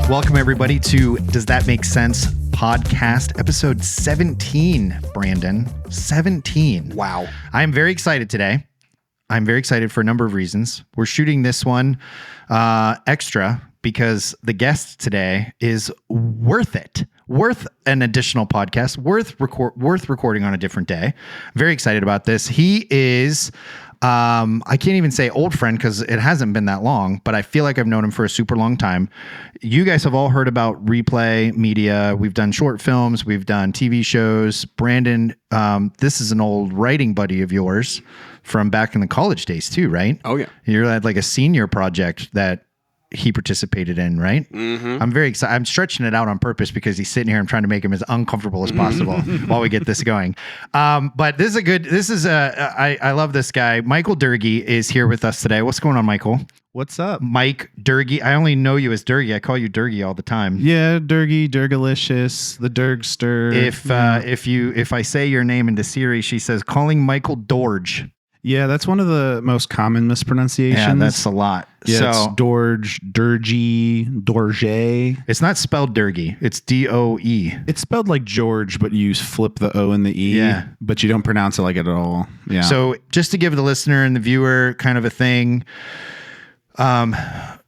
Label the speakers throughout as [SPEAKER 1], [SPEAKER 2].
[SPEAKER 1] Welcome, everybody, to Does That Make Sense podcast, episode 17, Brandon. 17.
[SPEAKER 2] Wow.
[SPEAKER 1] I'm very excited today. I'm very excited for a number of reasons. We're shooting this one extra because the guest today is worth it. Worth an additional podcast, worth recording on a different day. Very excited about this. He is, I can't even say old friend because it hasn't been that long, but I feel like I've known him for a super long time. You guys have all heard about Replay Media. We've done short films. We've done TV shows. Brandon, this is an old writing buddy of yours from back in the college days too, right?
[SPEAKER 2] Oh, yeah.
[SPEAKER 1] You had like a senior project that he participated in, right?
[SPEAKER 2] Mm-hmm.
[SPEAKER 1] I'm very excited. I'm stretching it out on purpose because he's sitting here. I'm trying to make him as uncomfortable as possible while we get this going. But I love this guy. Michael Doerge is here with us today. What's going on, Michael?
[SPEAKER 3] What's up?
[SPEAKER 1] Mike Doerge. I only know you as Doerge. I call you Doerge all the time.
[SPEAKER 3] Yeah, Doerge, Doergalicious, the Doergster.
[SPEAKER 1] If I say your name into Siri, she says calling Michael Doerge.
[SPEAKER 3] Yeah, that's one of the most common mispronunciations.
[SPEAKER 1] Yeah, that's a lot.
[SPEAKER 3] Yeah,
[SPEAKER 1] so,
[SPEAKER 3] it's Doerge, Doerge, Doerge.
[SPEAKER 1] It's not spelled Doerge. It's D-O-E.
[SPEAKER 3] It's spelled like George, but you flip the O and the E.
[SPEAKER 1] Yeah.
[SPEAKER 3] But you don't pronounce it like it at all. Yeah.
[SPEAKER 1] So just to give the listener and the viewer kind of a thing,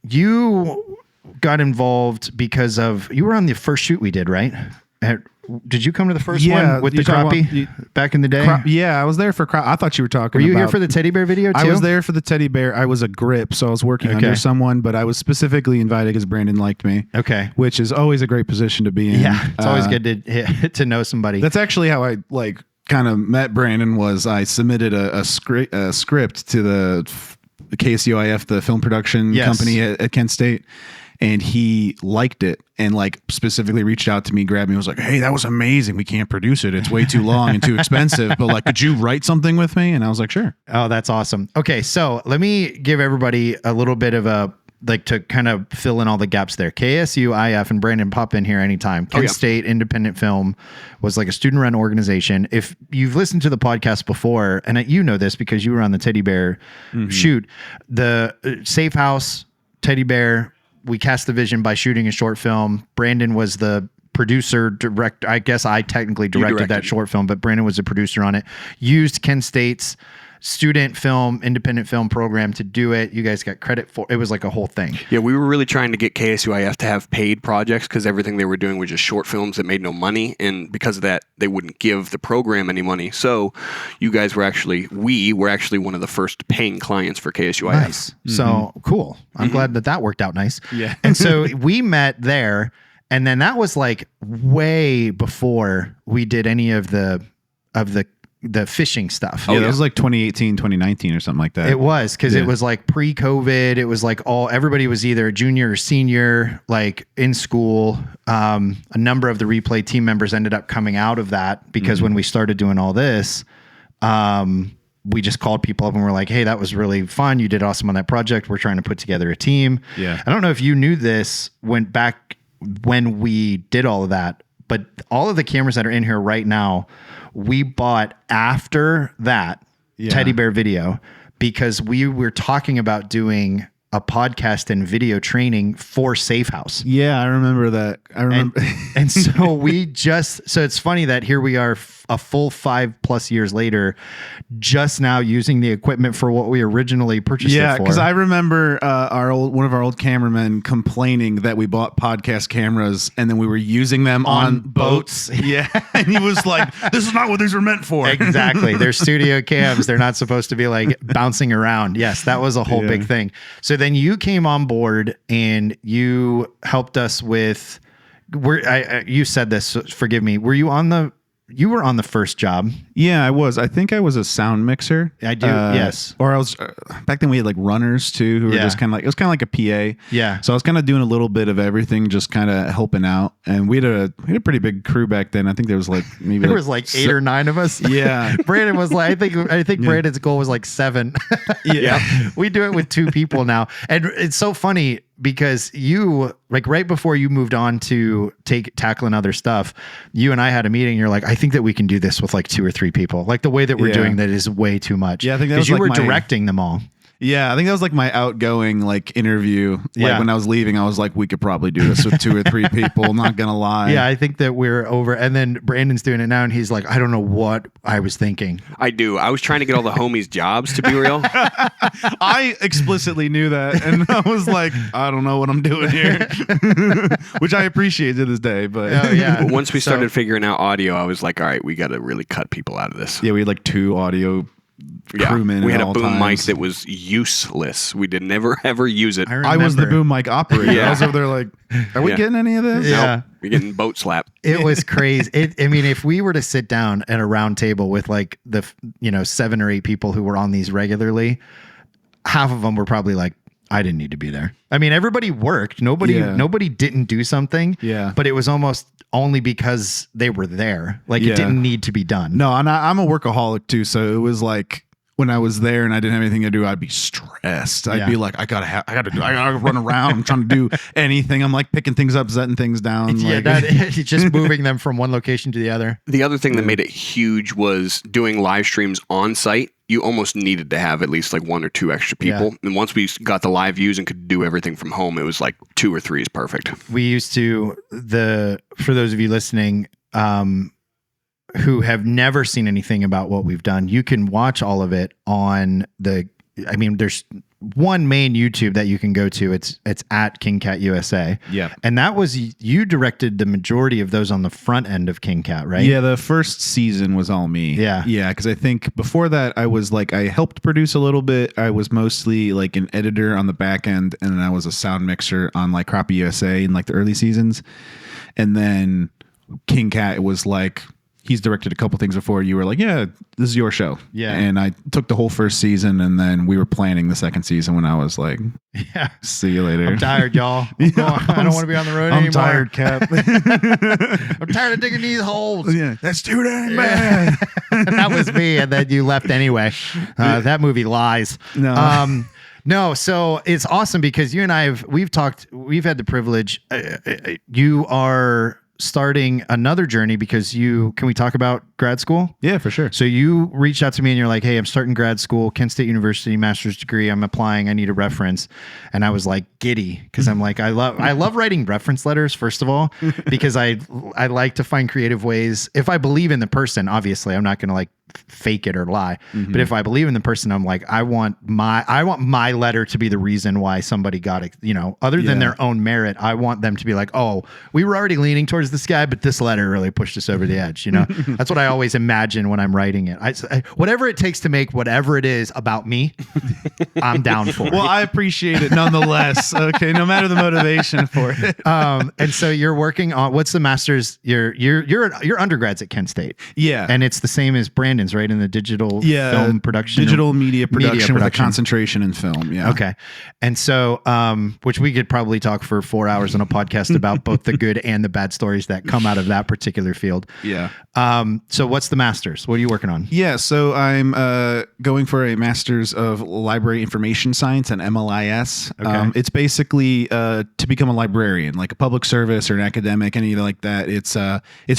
[SPEAKER 1] you got involved because of, you were on the first shoot we did, right? Did you come to the first one with the crappie back in the day?
[SPEAKER 3] Yeah, I was there for I thought you were talking about...
[SPEAKER 1] Were you here for the teddy bear video too?
[SPEAKER 3] I was there for the teddy bear. I was a grip, so I was working under someone, but I was specifically invited because Brandon liked me.
[SPEAKER 1] Okay.
[SPEAKER 3] Which is always a great position to be in.
[SPEAKER 1] Yeah, it's always good to know somebody.
[SPEAKER 3] That's actually how I kind of met Brandon. Was I submitted a script to the KSUIF, the film production company at Kent State. And he liked it and specifically reached out to me, grabbed me, was like, "Hey, that was amazing. We can't produce it. It's way too long and too expensive. But could you write something with me?" And I was like, "Sure."
[SPEAKER 1] Oh, that's awesome. Okay, so let me give everybody a little bit of a to kind of fill in all the gaps there. KSUIF, and Brandon, pop in here anytime. Kent State Independent Film was like a student-run organization. If you've listened to the podcast before, and you know this because you were on the teddy bear shoot, the Safe House teddy bear. We cast the vision by shooting a short film. Brandon was the producer, director. I guess I technically directed that short film, but Brandon was the producer on it. Used Kent State's student film, independent film program to do it. You guys got credit for it. Was like a whole thing.
[SPEAKER 2] Yeah, we were really trying to get KSUIF to have paid projects because everything they were doing was just short films that made no money. And because of that, they wouldn't give the program any money. So you guys were actually one of the first paying clients for KSUIF.
[SPEAKER 1] Nice. Mm-hmm. So cool. I'm glad that worked out nice.
[SPEAKER 3] Yeah.
[SPEAKER 1] And so we met there, and then that was way before we did any of the fishing stuff.
[SPEAKER 3] Yeah, that was 2018, 2019 or something like that.
[SPEAKER 1] It was because it was pre-COVID. It was everybody was either a junior or senior, in school. A number of the Replay team members ended up coming out of that because when we started doing all this, we just called people up and we're like, "Hey, that was really fun. You did awesome on that project. We're trying to put together a team."
[SPEAKER 3] Yeah.
[SPEAKER 1] I don't know if you knew this when we did all of that, but all of the cameras that are in here right now, we bought after that teddy bear video because we were talking about doing a podcast and video training for Safe House.
[SPEAKER 3] Yeah, I remember that. I remember.
[SPEAKER 1] And so so it's funny that here we are a full 5+ years later, just now using the equipment for what we originally purchased it for.
[SPEAKER 3] Yeah, because I remember one of our old cameramen complaining that we bought podcast cameras and then we were using them on boats. Yeah, and he was like, "This is not what these were meant for."
[SPEAKER 1] Exactly. They're studio cams. They're not supposed to be bouncing around. Yes, that was a whole big thing. So then you came on board and you helped us with, you said this, so forgive me. You were on the first job.
[SPEAKER 3] Yeah, I was. I think I was a sound mixer.
[SPEAKER 1] I do. Yes.
[SPEAKER 3] Or I was back then we had runners too, who were just kind of it was kind of like a PA.
[SPEAKER 1] Yeah.
[SPEAKER 3] So I was kind of doing a little bit of everything, just kind of helping out. And we had a pretty big crew back then. I think there was maybe
[SPEAKER 1] there was 8 or 9 of us.
[SPEAKER 3] Yeah.
[SPEAKER 1] Brandon was I think Brandon's goal was 7.
[SPEAKER 3] Yeah.
[SPEAKER 1] We do it with 2 people now. And it's so funny. because you, like, right before you moved on to tackling other stuff, you and I had a meeting. You're like, I think that we can do this with like 2 or 3 people. Like the way that we're doing that is way too much.
[SPEAKER 3] Yeah, I think that
[SPEAKER 1] because
[SPEAKER 3] was
[SPEAKER 1] you
[SPEAKER 3] like
[SPEAKER 1] were directing them all.
[SPEAKER 3] Yeah, I think that was like my outgoing like interview. Like when I was leaving, I was like, we could probably do this with 2 or 3 people. I'm not gonna lie.
[SPEAKER 1] Yeah, I think that we're over. And then Brandon's doing it now, and he's like, I don't know what I was thinking.
[SPEAKER 2] I do. I was trying to get all the homies jobs, to be real.
[SPEAKER 3] I explicitly knew that, and I was like, I don't know what I'm doing here, which I appreciate to this day. But
[SPEAKER 2] But once we started figuring out audio, I was like, all right, we got to really cut people out of this.
[SPEAKER 3] Yeah, we had like 2 audio. Crewmen
[SPEAKER 2] we had a boom mic
[SPEAKER 3] times.
[SPEAKER 2] that was useless. We did never ever use it.
[SPEAKER 3] I was the boom mic operator.
[SPEAKER 2] Yeah.
[SPEAKER 3] I was over there like, are we getting any of this?
[SPEAKER 1] Yeah.
[SPEAKER 2] Nope. We're getting boat slap.
[SPEAKER 1] It was crazy. I mean, if we were to sit down at a round table with like the 7 or 8 people who were on these regularly, half of them were probably like, I didn't need to be there. I mean, everybody worked. Nobody didn't do something.
[SPEAKER 3] Yeah.
[SPEAKER 1] But it was almost only because they were there. Like it didn't need to be done.
[SPEAKER 3] No, and I'm a workaholic too. So it was like when I was there and I didn't have anything to do, I'd be stressed. I'd be like, I gotta run around. I'm trying to do anything. I'm like picking things up, setting things down.
[SPEAKER 1] Just moving them from one location to the other.
[SPEAKER 2] The other thing that made it huge was doing live streams on site. You almost needed to have at least like 1 or 2 extra people. And once we got the live views and could do everything from home, it was like 2 or 3 is perfect.
[SPEAKER 1] We used to, for those of you listening, who have never seen anything about what we've done, you can watch all of it on there's one main YouTube that you can go to. It's at King Cat USA.
[SPEAKER 3] Yeah.
[SPEAKER 1] And that was, you directed the majority of those on the front end of King Cat, right?
[SPEAKER 3] Yeah, the first season was all me.
[SPEAKER 1] Yeah.
[SPEAKER 3] Yeah, because I think before that I was like, I helped produce a little bit. I was mostly like an editor on the back end, and then I was a sound mixer on like Crappie USA in like the early seasons. And then King Cat was like, he's directed a couple things before. You were like, yeah, this is your show.
[SPEAKER 1] Yeah.
[SPEAKER 3] And I took the whole first season, and then we were planning the second season when I was like,
[SPEAKER 1] yeah,
[SPEAKER 3] see you later.
[SPEAKER 1] I'm tired, y'all. I don't want to be on the road anymore.
[SPEAKER 3] I'm tired, Cap.
[SPEAKER 1] I'm tired of digging these holes.
[SPEAKER 3] Yeah, that's too dang bad.
[SPEAKER 1] That was me, and then you left anyway. That movie lies.
[SPEAKER 3] No.
[SPEAKER 1] No, so it's awesome because you and I we've had the privilege. You are starting another journey because can we talk about grad school?
[SPEAKER 3] Yeah, for sure.
[SPEAKER 1] So you reached out to me and you're like, hey, I'm starting grad school, Kent State University, master's degree. I'm applying. I need a reference. And I was like giddy because I'm like, I love writing reference letters, first of all, because I like to find creative ways. If I believe in the person, obviously I'm not going to like fake it or lie. Mm-hmm. But if I believe in the person, I'm like, I want my letter to be the reason why somebody got it, other than their own merit. I want them to be like, oh, we were already leaning towards this guy, but this letter really pushed us over the edge. That's what I always imagine when I'm writing it. I whatever it takes to make whatever it is about me, I'm down for it.
[SPEAKER 3] Well, I appreciate it nonetheless. Okay. No matter the motivation for it.
[SPEAKER 1] And so you're working on, what's the master's? You're undergrads at Kent State.
[SPEAKER 3] Yeah.
[SPEAKER 1] And it's the same as Brandon's, right? In the digital film production.
[SPEAKER 3] Digital media production with a concentration in film. Yeah.
[SPEAKER 1] Okay. And so, which we could probably talk for 4 hours on a podcast about both the good and the bad stories that come out of that particular field.
[SPEAKER 3] Yeah.
[SPEAKER 1] So what's the master's? What are you working on?
[SPEAKER 3] Yeah. So I'm going for a master's of library information science and MLIS.
[SPEAKER 1] Okay.
[SPEAKER 3] It's basically to become a librarian, like a public service or an academic, anything like that. It's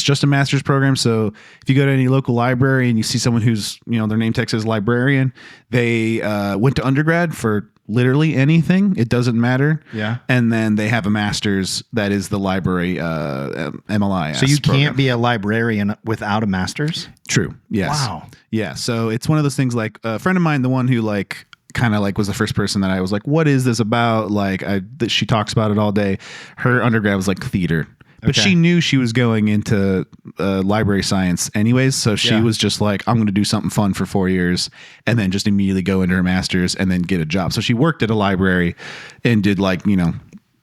[SPEAKER 3] just a master's program. So if you go to any local library and you see someone who's, their name tag says librarian, they went to undergrad for literally anything. It doesn't matter.
[SPEAKER 1] Yeah.
[SPEAKER 3] And then they have a master's that is the library MLIS.
[SPEAKER 1] So you
[SPEAKER 3] program.
[SPEAKER 1] can't be a librarian without a master's?
[SPEAKER 3] True. Yes.
[SPEAKER 1] Wow.
[SPEAKER 3] Yeah. So it's one of those things like a friend of mine, the one who like kind of like was the first person that I was like, what is this about? Like she talks about it all day. Her undergrad was like theater. But she knew she was going into library science anyways. So she was just like, I'm going to do something fun for 4 years and then just immediately go into her master's and then get a job. So she worked at a library and did like,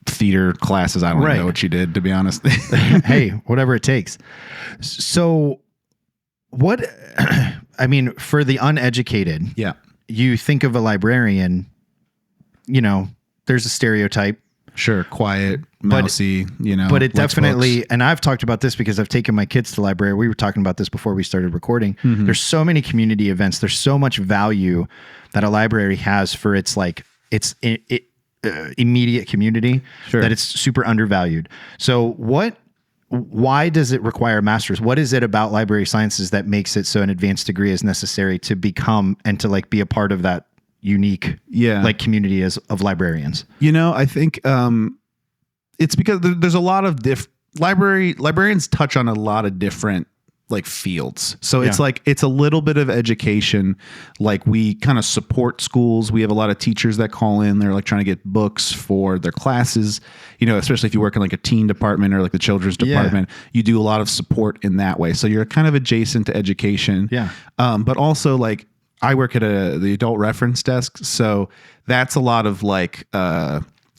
[SPEAKER 3] theater classes. I don't know what she did, to be honest.
[SPEAKER 1] Hey, whatever it takes. So for the uneducated, you think of a librarian, there's a stereotype.
[SPEAKER 3] Sure, quiet, mousy,
[SPEAKER 1] But it definitely, and I've talked about this because I've taken my kids to the library. We were talking about this before we started recording. Mm-hmm. There's so many community events. There's so much value that a library has for its like, immediate community
[SPEAKER 3] Sure.
[SPEAKER 1] that it's super undervalued. So why does it require a master's? What is it about library sciences that makes it so an advanced degree is necessary to become and to like be a part of that unique like community of librarians?
[SPEAKER 3] I think it's because there's a lot of librarians touch on a lot of different like fields. So it's like, it's a little bit of education. Like we kind of support schools. We have a lot of teachers that call in. They're like trying to get books for their classes, especially if you work in like a teen department or like the children's department, you do a lot of support in that way. So you're kind of adjacent to education.
[SPEAKER 1] Yeah.
[SPEAKER 3] But also like I work at the adult reference desk. So that's a lot of like,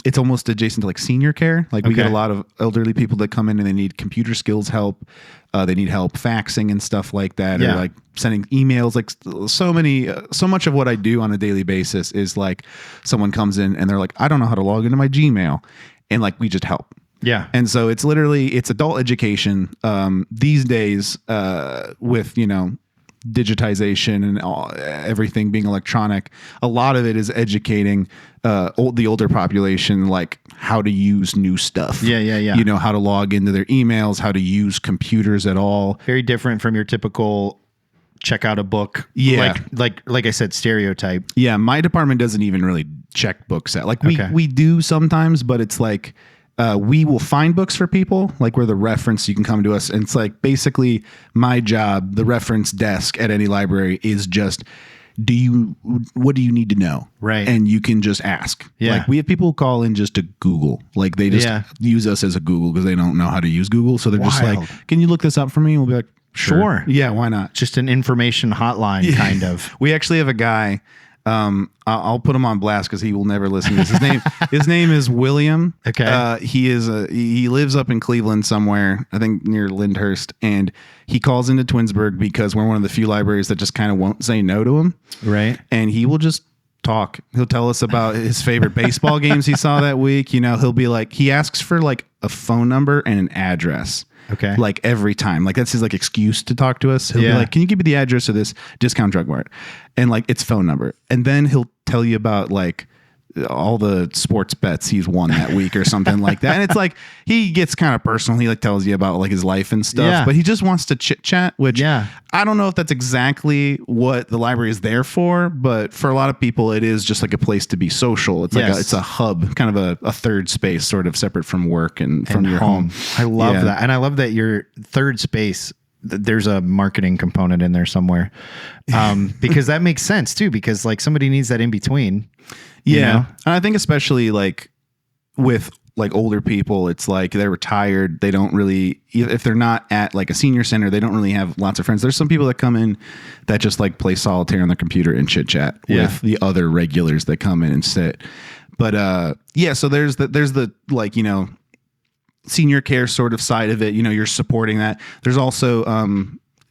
[SPEAKER 3] it's almost adjacent to like senior care. Like we get a lot of elderly people that come in and they need computer skills help. They need help faxing and stuff like that, or like sending emails. Like so much of what I do on a daily basis is like someone comes in and they're like, I don't know how to log into my Gmail, and like we just help.
[SPEAKER 1] Yeah.
[SPEAKER 3] And so it's adult education these days with digitization and everything being electronic. A lot of it is educating the older population, like how to use new stuff.
[SPEAKER 1] Yeah.
[SPEAKER 3] How to log into their emails, how to use computers at all.
[SPEAKER 1] Very different from your typical check out a book.
[SPEAKER 3] Yeah.
[SPEAKER 1] Like I said, stereotype.
[SPEAKER 3] Yeah. My department doesn't even really check books out. Like we do sometimes, but it's like, we will find books for people, like we're the reference. You can come to us, and it's like basically my job, the reference desk at any library, is just what do you need to know?
[SPEAKER 1] Right.
[SPEAKER 3] And you can just ask.
[SPEAKER 1] Yeah.
[SPEAKER 3] Like we have people who call in just to Google. Like they just use us as a Google because they don't know how to use Google. So they're just like, can you look this up for me? And we'll be like, sure. Yeah, why not?
[SPEAKER 1] Just an information hotline kind of.
[SPEAKER 3] We actually have a guy. I'll put him on blast because he will never listen to this. His name is William.
[SPEAKER 1] Okay.
[SPEAKER 3] He lives up in Cleveland somewhere, I think near Lyndhurst, and he calls into Twinsburg because we're one of the few libraries that just kind of won't say no to him.
[SPEAKER 1] Right.
[SPEAKER 3] And he will just talk. He'll tell us about his favorite baseball games he saw that week. He'll be like, he asks for like a phone number and an address.
[SPEAKER 1] Okay.
[SPEAKER 3] Like every time, like that's his like excuse to talk to us. He'll be like, can you give me the address of this discount drug mart? And like its phone number. And then he'll tell you about like all the sports bets he's won that week or something like that. And it's like, he gets kind of personal. He like tells you about like his life and stuff, but he just wants to chit chat, which I don't know if that's exactly what the library is there for, but for a lot of people, it is just like a place to be social. It's like it's a hub, kind of a third space, sort of separate from work and from your home.
[SPEAKER 1] I love that. And I love that your third space, there's a marketing component in there somewhere. Because that makes sense too, because like somebody needs that in between.
[SPEAKER 3] Yeah. And I think especially like with like older people, it's like they're retired. They don't really, if they're not at like a senior center, they don't really have lots of friends. There's some people that come in that just like play solitaire on their computer and chit chat with the other regulars that come in and sit. But so there's the like, senior care sort of side of it. You're supporting that. There's also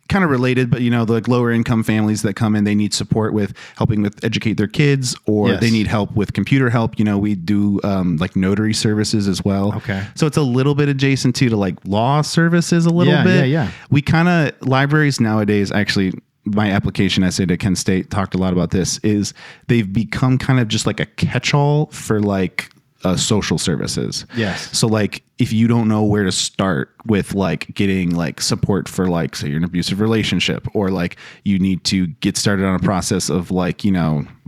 [SPEAKER 3] kind of related, but the like lower income families that come in, they need support with helping with educate their kids, or they need help with computer help. We do like notary services as well.
[SPEAKER 1] Okay.
[SPEAKER 3] So it's a little bit adjacent to like law services a little bit.
[SPEAKER 1] Yeah.
[SPEAKER 3] We libraries nowadays, actually, my application essay to Kent State talked a lot about this, is they've become kind of just like a catch-all for like social services.
[SPEAKER 1] Yes.
[SPEAKER 3] So like if you don't know where to start with like getting like support for like, say you're in an abusive relationship, or like you need to get started on a process of like, I'm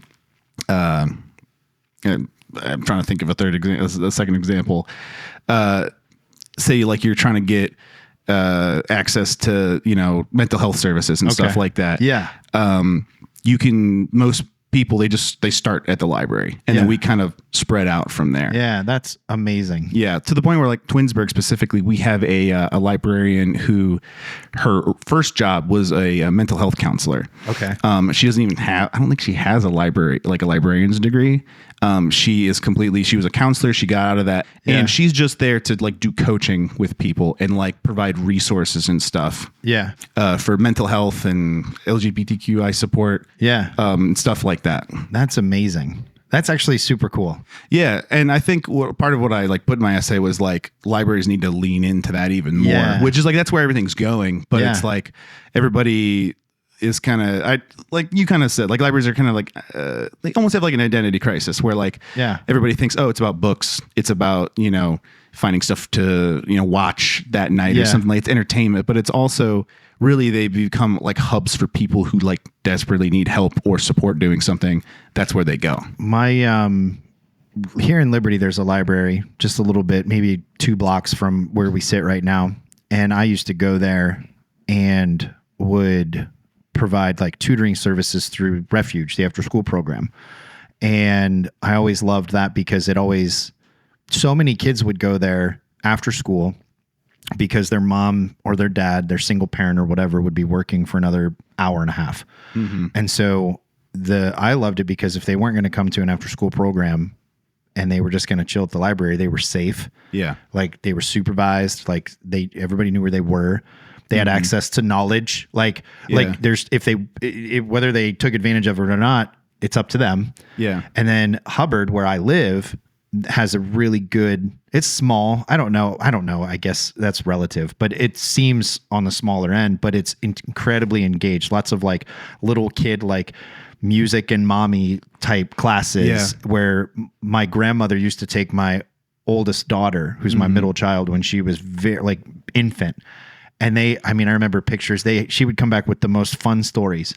[SPEAKER 3] trying to think of a second example. Say like you're trying to get access to, mental health services and stuff like that.
[SPEAKER 1] Yeah.
[SPEAKER 3] Most people, they start at the library, and then we kind of spread out from there.
[SPEAKER 1] Yeah, that's amazing.
[SPEAKER 3] Yeah, to the point where like Twinsburg specifically, we have a librarian who her first job was a mental health counselor.
[SPEAKER 1] Okay.
[SPEAKER 3] She doesn't even have, I don't think she has a librarian's degree. She was a counselor. She got out of that, and she's just there to like do coaching with people and like provide resources and stuff.
[SPEAKER 1] Yeah.
[SPEAKER 3] For mental health and LGBTQI support.
[SPEAKER 1] Yeah.
[SPEAKER 3] Stuff like that.
[SPEAKER 1] That's amazing. That's actually super cool.
[SPEAKER 3] Yeah. And I think part of what I like put in my essay was like libraries need to lean into that even more, which is like, that's where everything's going. But it's like everybody, is kind of, I like you kind of said, like libraries are kind of like they almost have like an identity crisis where like everybody thinks, oh, it's about books, it's about finding stuff to watch that night or something, like it's entertainment, but it's also really they become like hubs for people who like desperately need help or support doing something. That's where they go.
[SPEAKER 1] My here in Liberty, there's a library just a little bit, maybe 2 blocks from where we sit right now, and I used to go there and would provide like tutoring services through Refuge, the after school program. And I always loved that because so many kids would go there after school because their mom or their dad, their single parent or whatever, would be working for another hour and a half. Mm-hmm. And so I loved it because if they weren't going to come to an after school program and they were just going to chill at the library, they were safe.
[SPEAKER 3] Yeah.
[SPEAKER 1] Like they were supervised. Like everybody knew where they were. They had access to knowledge. Like there's, whether they took advantage of it or not, it's up to them.
[SPEAKER 3] Yeah.
[SPEAKER 1] And then Hubbard, where I live, has a really good, it's small. I don't know. I guess that's relative, but it seems on the smaller end, but it's incredibly engaged. Lots of like little kid, like music and mommy type classes where my grandmother used to take my oldest daughter, who's my middle child, when she was very like infant. And I remember pictures, she would come back with the most fun stories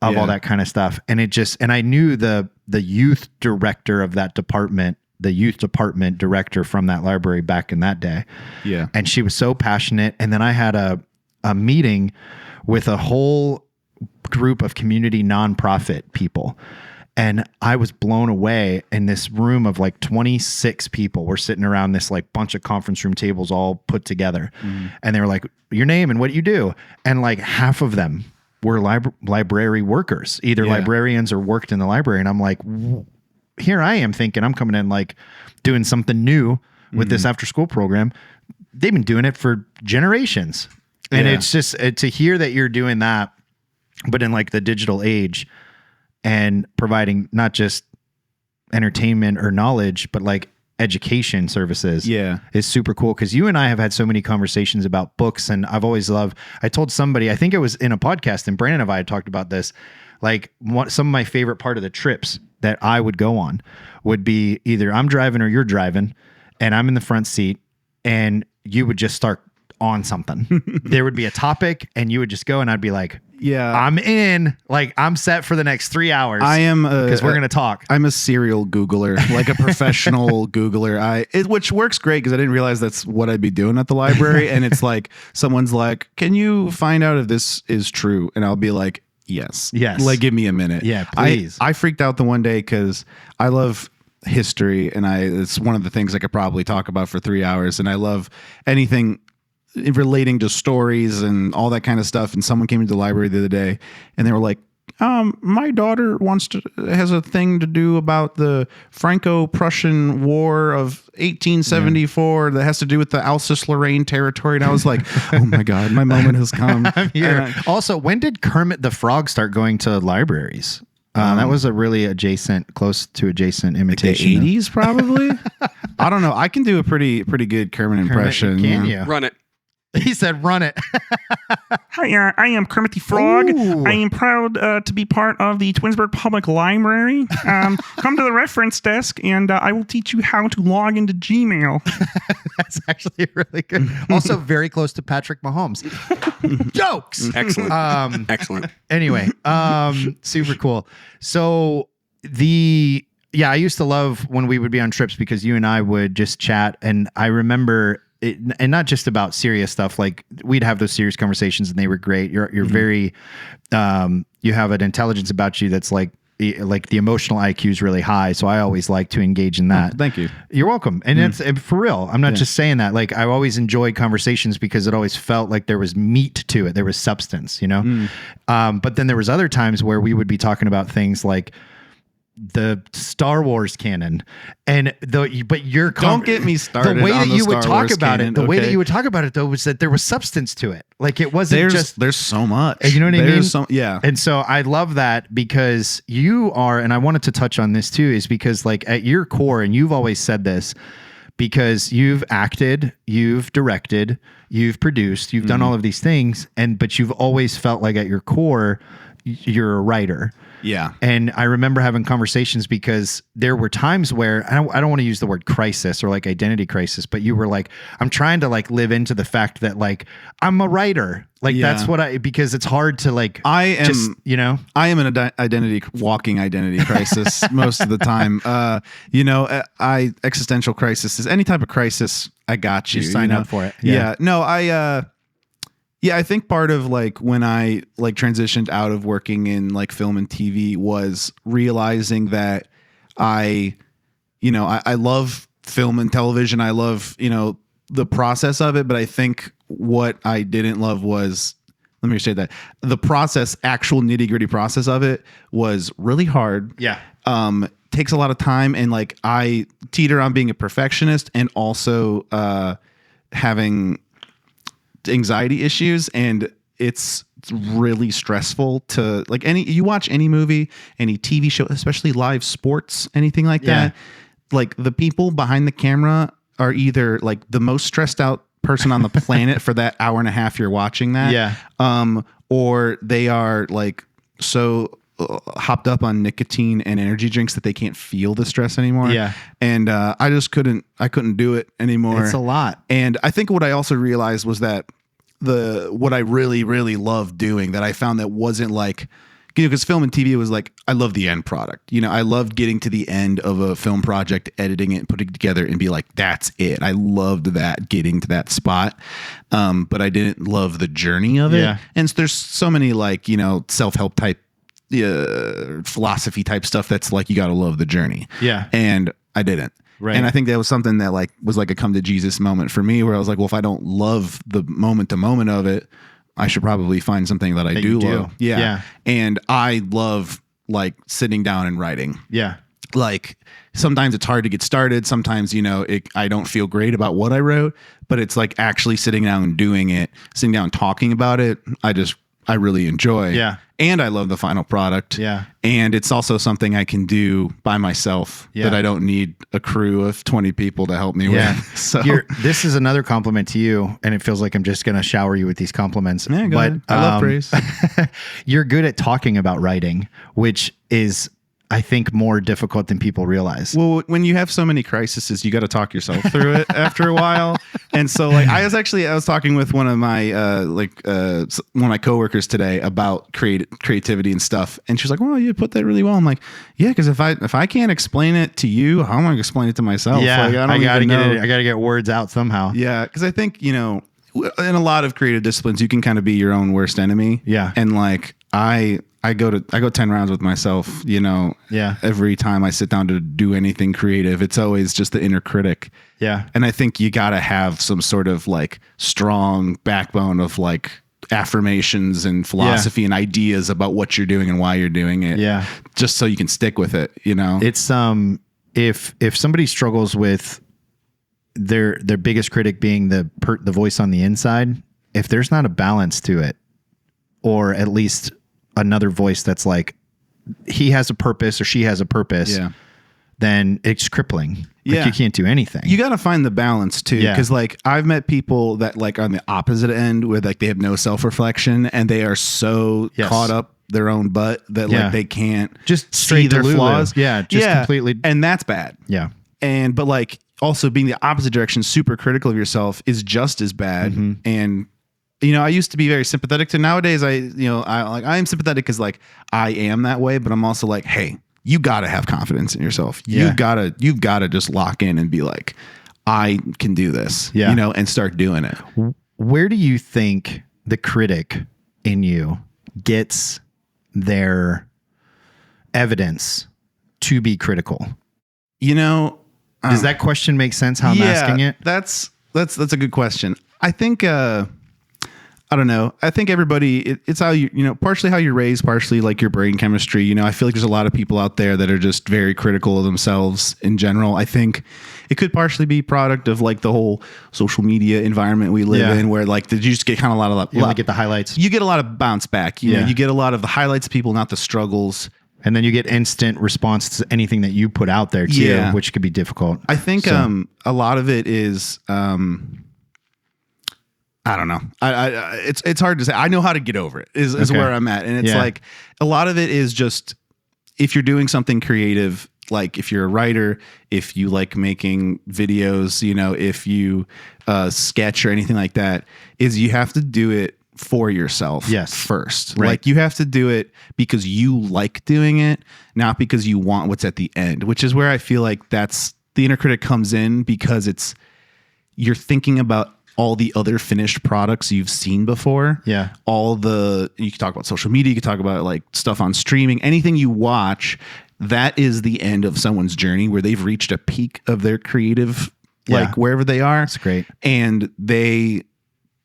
[SPEAKER 1] of all that kind of stuff. And and I knew the youth director of that department, the youth department director from that library back in that day.
[SPEAKER 3] Yeah.
[SPEAKER 1] And she was so passionate. And then I had a meeting with a whole group of community nonprofit people. And I was blown away in this room of like 26 people. We're sitting around this like bunch of conference room tables all put together. And they were like, your name and what you do. And like half of them were library workers, either librarians or worked in the library. And I'm like, here I am thinking I'm coming in like doing something new with this after school program. They've been doing it for generations. And it's just to hear that you're doing that, but in like the digital age, and providing not just entertainment or knowledge, but like education services is super cool. Cause you and I have had so many conversations about books, and I've always loved, I told somebody, I think it was in a podcast, and Brandon and I had talked about this, like some of my favorite part of the trips that I would go on would be either I'm driving or you're driving and I'm in the front seat, and you would just start on something. There would be a topic and you would just go, and I'd be like, I'm in, like I'm set for the next 3 hours.
[SPEAKER 3] I am,
[SPEAKER 1] because we're going to talk.
[SPEAKER 3] I'm a serial Googler, like a professional Googler. Which works great because I didn't realize that's what I'd be doing at the library. And it's like, someone's like, can you find out if this is true? And I'll be like, yes. Like, give me a minute.
[SPEAKER 1] Yeah, please.
[SPEAKER 3] I freaked out the one day because I love history, and it's one of the things I could probably talk about for 3 hours. And I love anything relating to stories and all that kind of stuff. And someone came into the library the other day and they were like, my daughter has a thing to do about the Franco-Prussian War of 1874 that has to do with the Alsace-Lorraine territory. And I was like, oh my God, my moment has come.
[SPEAKER 1] I'm here. Also, when did Kermit the Frog start going to libraries? That was a really close to adjacent imitation.
[SPEAKER 3] Like the 80s, probably. I don't know. I can do a pretty good Kermit impression.
[SPEAKER 1] Can you?
[SPEAKER 2] Run it.
[SPEAKER 1] He said, run it.
[SPEAKER 4] Hi, I am Kermit the Frog.
[SPEAKER 1] Ooh.
[SPEAKER 4] I am proud to be part of the Twinsburg Public Library. Come to the reference desk and I will teach you how to log into Gmail.
[SPEAKER 1] That's actually really good. Also very close to Patrick Mahomes. Jokes.
[SPEAKER 2] Excellent. Excellent.
[SPEAKER 1] Anyway, super cool. So I used to love when we would be on trips because you and I would just chat, and I remember and not just about serious stuff. Like we'd have those serious conversations and they were great. You're very, you have an intelligence about you that's like the emotional IQ is really high. So I always like to engage in that.
[SPEAKER 3] Thank you.
[SPEAKER 1] You're welcome. And it's for real. I'm not just saying that. Like I always enjoyed conversations because it always felt like there was meat to it. There was substance, but then there was other times where we would be talking about things like the Star Wars canon, and
[SPEAKER 3] don't get me started.
[SPEAKER 1] The way that you would talk about
[SPEAKER 3] canon,
[SPEAKER 1] it, the way that you would talk about it, though, was that there was substance to it. Like it wasn't
[SPEAKER 3] there's so much.
[SPEAKER 1] You know what I mean?
[SPEAKER 3] Yeah.
[SPEAKER 1] And so I love that because you are, and I wanted to touch on this too, is because like at your core, and you've always said this, because you've acted, you've directed, you've produced, you've done all of these things, but you've always felt like at your core, you're a writer.
[SPEAKER 3] Yeah.
[SPEAKER 1] And I remember having conversations because there were times where I don't want to use the word crisis or like identity crisis, but you were like, I'm trying to like live into the fact that like I'm a writer. Like that's what because it's hard to like, I am
[SPEAKER 3] an walking identity crisis most of the time. Existential crisis is any type of crisis. I got you.
[SPEAKER 1] You sign up for it.
[SPEAKER 3] Yeah. No, I think part of like when I like transitioned out of working in like film and TV was realizing that I love film and television. I love, the process of it, but I think what I didn't love was, let me say that the process, actual nitty-gritty process of it was really hard.
[SPEAKER 1] Yeah.
[SPEAKER 3] Takes a lot of time, and like I teeter on being a perfectionist and also having anxiety issues, and it's really stressful to like you watch any movie, any TV show, especially live sports, anything like that. Like the people behind the camera are either like the most stressed out person on the planet for that hour and a half you're watching that.
[SPEAKER 1] Yeah.
[SPEAKER 3] Or they are like so hopped up on nicotine and energy drinks that they can't feel the stress anymore.
[SPEAKER 1] Yeah.
[SPEAKER 3] And I couldn't do it anymore.
[SPEAKER 1] It's a lot.
[SPEAKER 3] And I think what I also realized was that what I really, really loved doing that I found that wasn't like, because film and TV was like, I love the end product. I loved getting to the end of a film project, editing it, putting it together and be like, that's it. I loved that, getting to that spot. But I didn't love the journey of it.
[SPEAKER 1] Yeah.
[SPEAKER 3] And so there's so many like, self-help type philosophy type stuff that's like, you got to love the journey.
[SPEAKER 1] Yeah.
[SPEAKER 3] And I didn't.
[SPEAKER 1] Right.
[SPEAKER 3] And I think that was something that like was like a come to Jesus moment for me, where I was like, well, if I don't love the moment to moment of it, I should probably find something that I do love. Yeah. And I love like sitting down and writing.
[SPEAKER 1] Yeah.
[SPEAKER 3] Like sometimes it's hard to get started. Sometimes, I don't feel great about what I wrote, but it's like actually sitting down and doing it, sitting down and talking about it. I really enjoy.
[SPEAKER 1] Yeah.
[SPEAKER 3] And I love the final product.
[SPEAKER 1] Yeah.
[SPEAKER 3] And it's also something I can do by myself that I don't need a crew of 20 people to help me with. So
[SPEAKER 1] this is another compliment to you, and it feels like I'm just going to shower you with these compliments.
[SPEAKER 3] Yeah, go ahead. I love praise.
[SPEAKER 1] You're good at talking about writing, which is, I think, more difficult than people realize.
[SPEAKER 3] Well, when you have so many crises, you got to talk yourself through it after a while. And so like, I was talking with one of my, one of my coworkers today about creativity and stuff. And she's like, well, you put that really well. I'm like, yeah, cause if I can't explain it to you, how am I going to explain it to myself?
[SPEAKER 1] Yeah.
[SPEAKER 3] Like,
[SPEAKER 1] I gotta get words out somehow.
[SPEAKER 3] Yeah. Cause I think, in a lot of creative disciplines, you can kind of be your own worst enemy.
[SPEAKER 1] Yeah.
[SPEAKER 3] And like, I go 10 rounds with myself, every time I sit down to do anything creative. It's always just the inner critic.
[SPEAKER 1] Yeah.
[SPEAKER 3] And I think you got to have some sort of like strong backbone of like affirmations and philosophy and ideas about what you're doing and why you're doing it.
[SPEAKER 1] Yeah.
[SPEAKER 3] Just so you can stick with it,
[SPEAKER 1] It's if somebody struggles with their biggest critic being the voice on the inside, if there's not a balance to it, or at least another voice that's like, he has a purpose or she has a purpose, then it's crippling. Like you can't do anything.
[SPEAKER 3] You got to find the balance too. Cause like I've met people that like are on the opposite end where like they have no self-reflection and they are so caught up their own butt that like they can't
[SPEAKER 1] just
[SPEAKER 3] see their flaws.
[SPEAKER 1] Yeah. Just completely.
[SPEAKER 3] And that's bad.
[SPEAKER 1] Yeah.
[SPEAKER 3] But like also being the opposite direction, super critical of yourself is just as bad. Mm-hmm. And I used to be very sympathetic to. Nowadays, I'm sympathetic because like I am that way, but I'm also like, hey, you got to have confidence in yourself. You've got to just lock in and be like, I can do this. And start doing it.
[SPEAKER 1] Where do you think the critic in you gets their evidence to be critical? Does that question make sense? How I'm asking it?
[SPEAKER 3] That's a good question. I think. I don't know. I think everybody, it's how partially how you're raised, partially like your brain chemistry. I feel like there's a lot of people out there that are just very critical of themselves in general. I think it could partially be product of like the whole social media environment we live in, where like, did you just get kind of a lot of,
[SPEAKER 1] you only get the highlights.
[SPEAKER 3] You get a lot of bounce back. You know, you get a lot of the highlights of people, not the struggles.
[SPEAKER 1] And then you get instant response to anything that you put out there too, which could be difficult.
[SPEAKER 3] I think a lot of it is I don't know. It's hard to say. I know how to get over it is where I'm at. And it's like a lot of it is just if you're doing something creative, like if you're a writer, if you like making videos, you know, if you sketch or anything like that, is you have to do it for yourself first.
[SPEAKER 1] Right.
[SPEAKER 3] Like you have to do it because you like doing it, not because you want what's at the end, which is where I feel like that's the inner critic comes in, because you're thinking about all the other finished products you've seen before.
[SPEAKER 1] Yeah.
[SPEAKER 3] You can talk about social media, you can talk about like stuff on streaming, anything you watch, that is the end of someone's journey where they've reached a peak of their creative, like wherever they are.
[SPEAKER 1] That's great.
[SPEAKER 3] And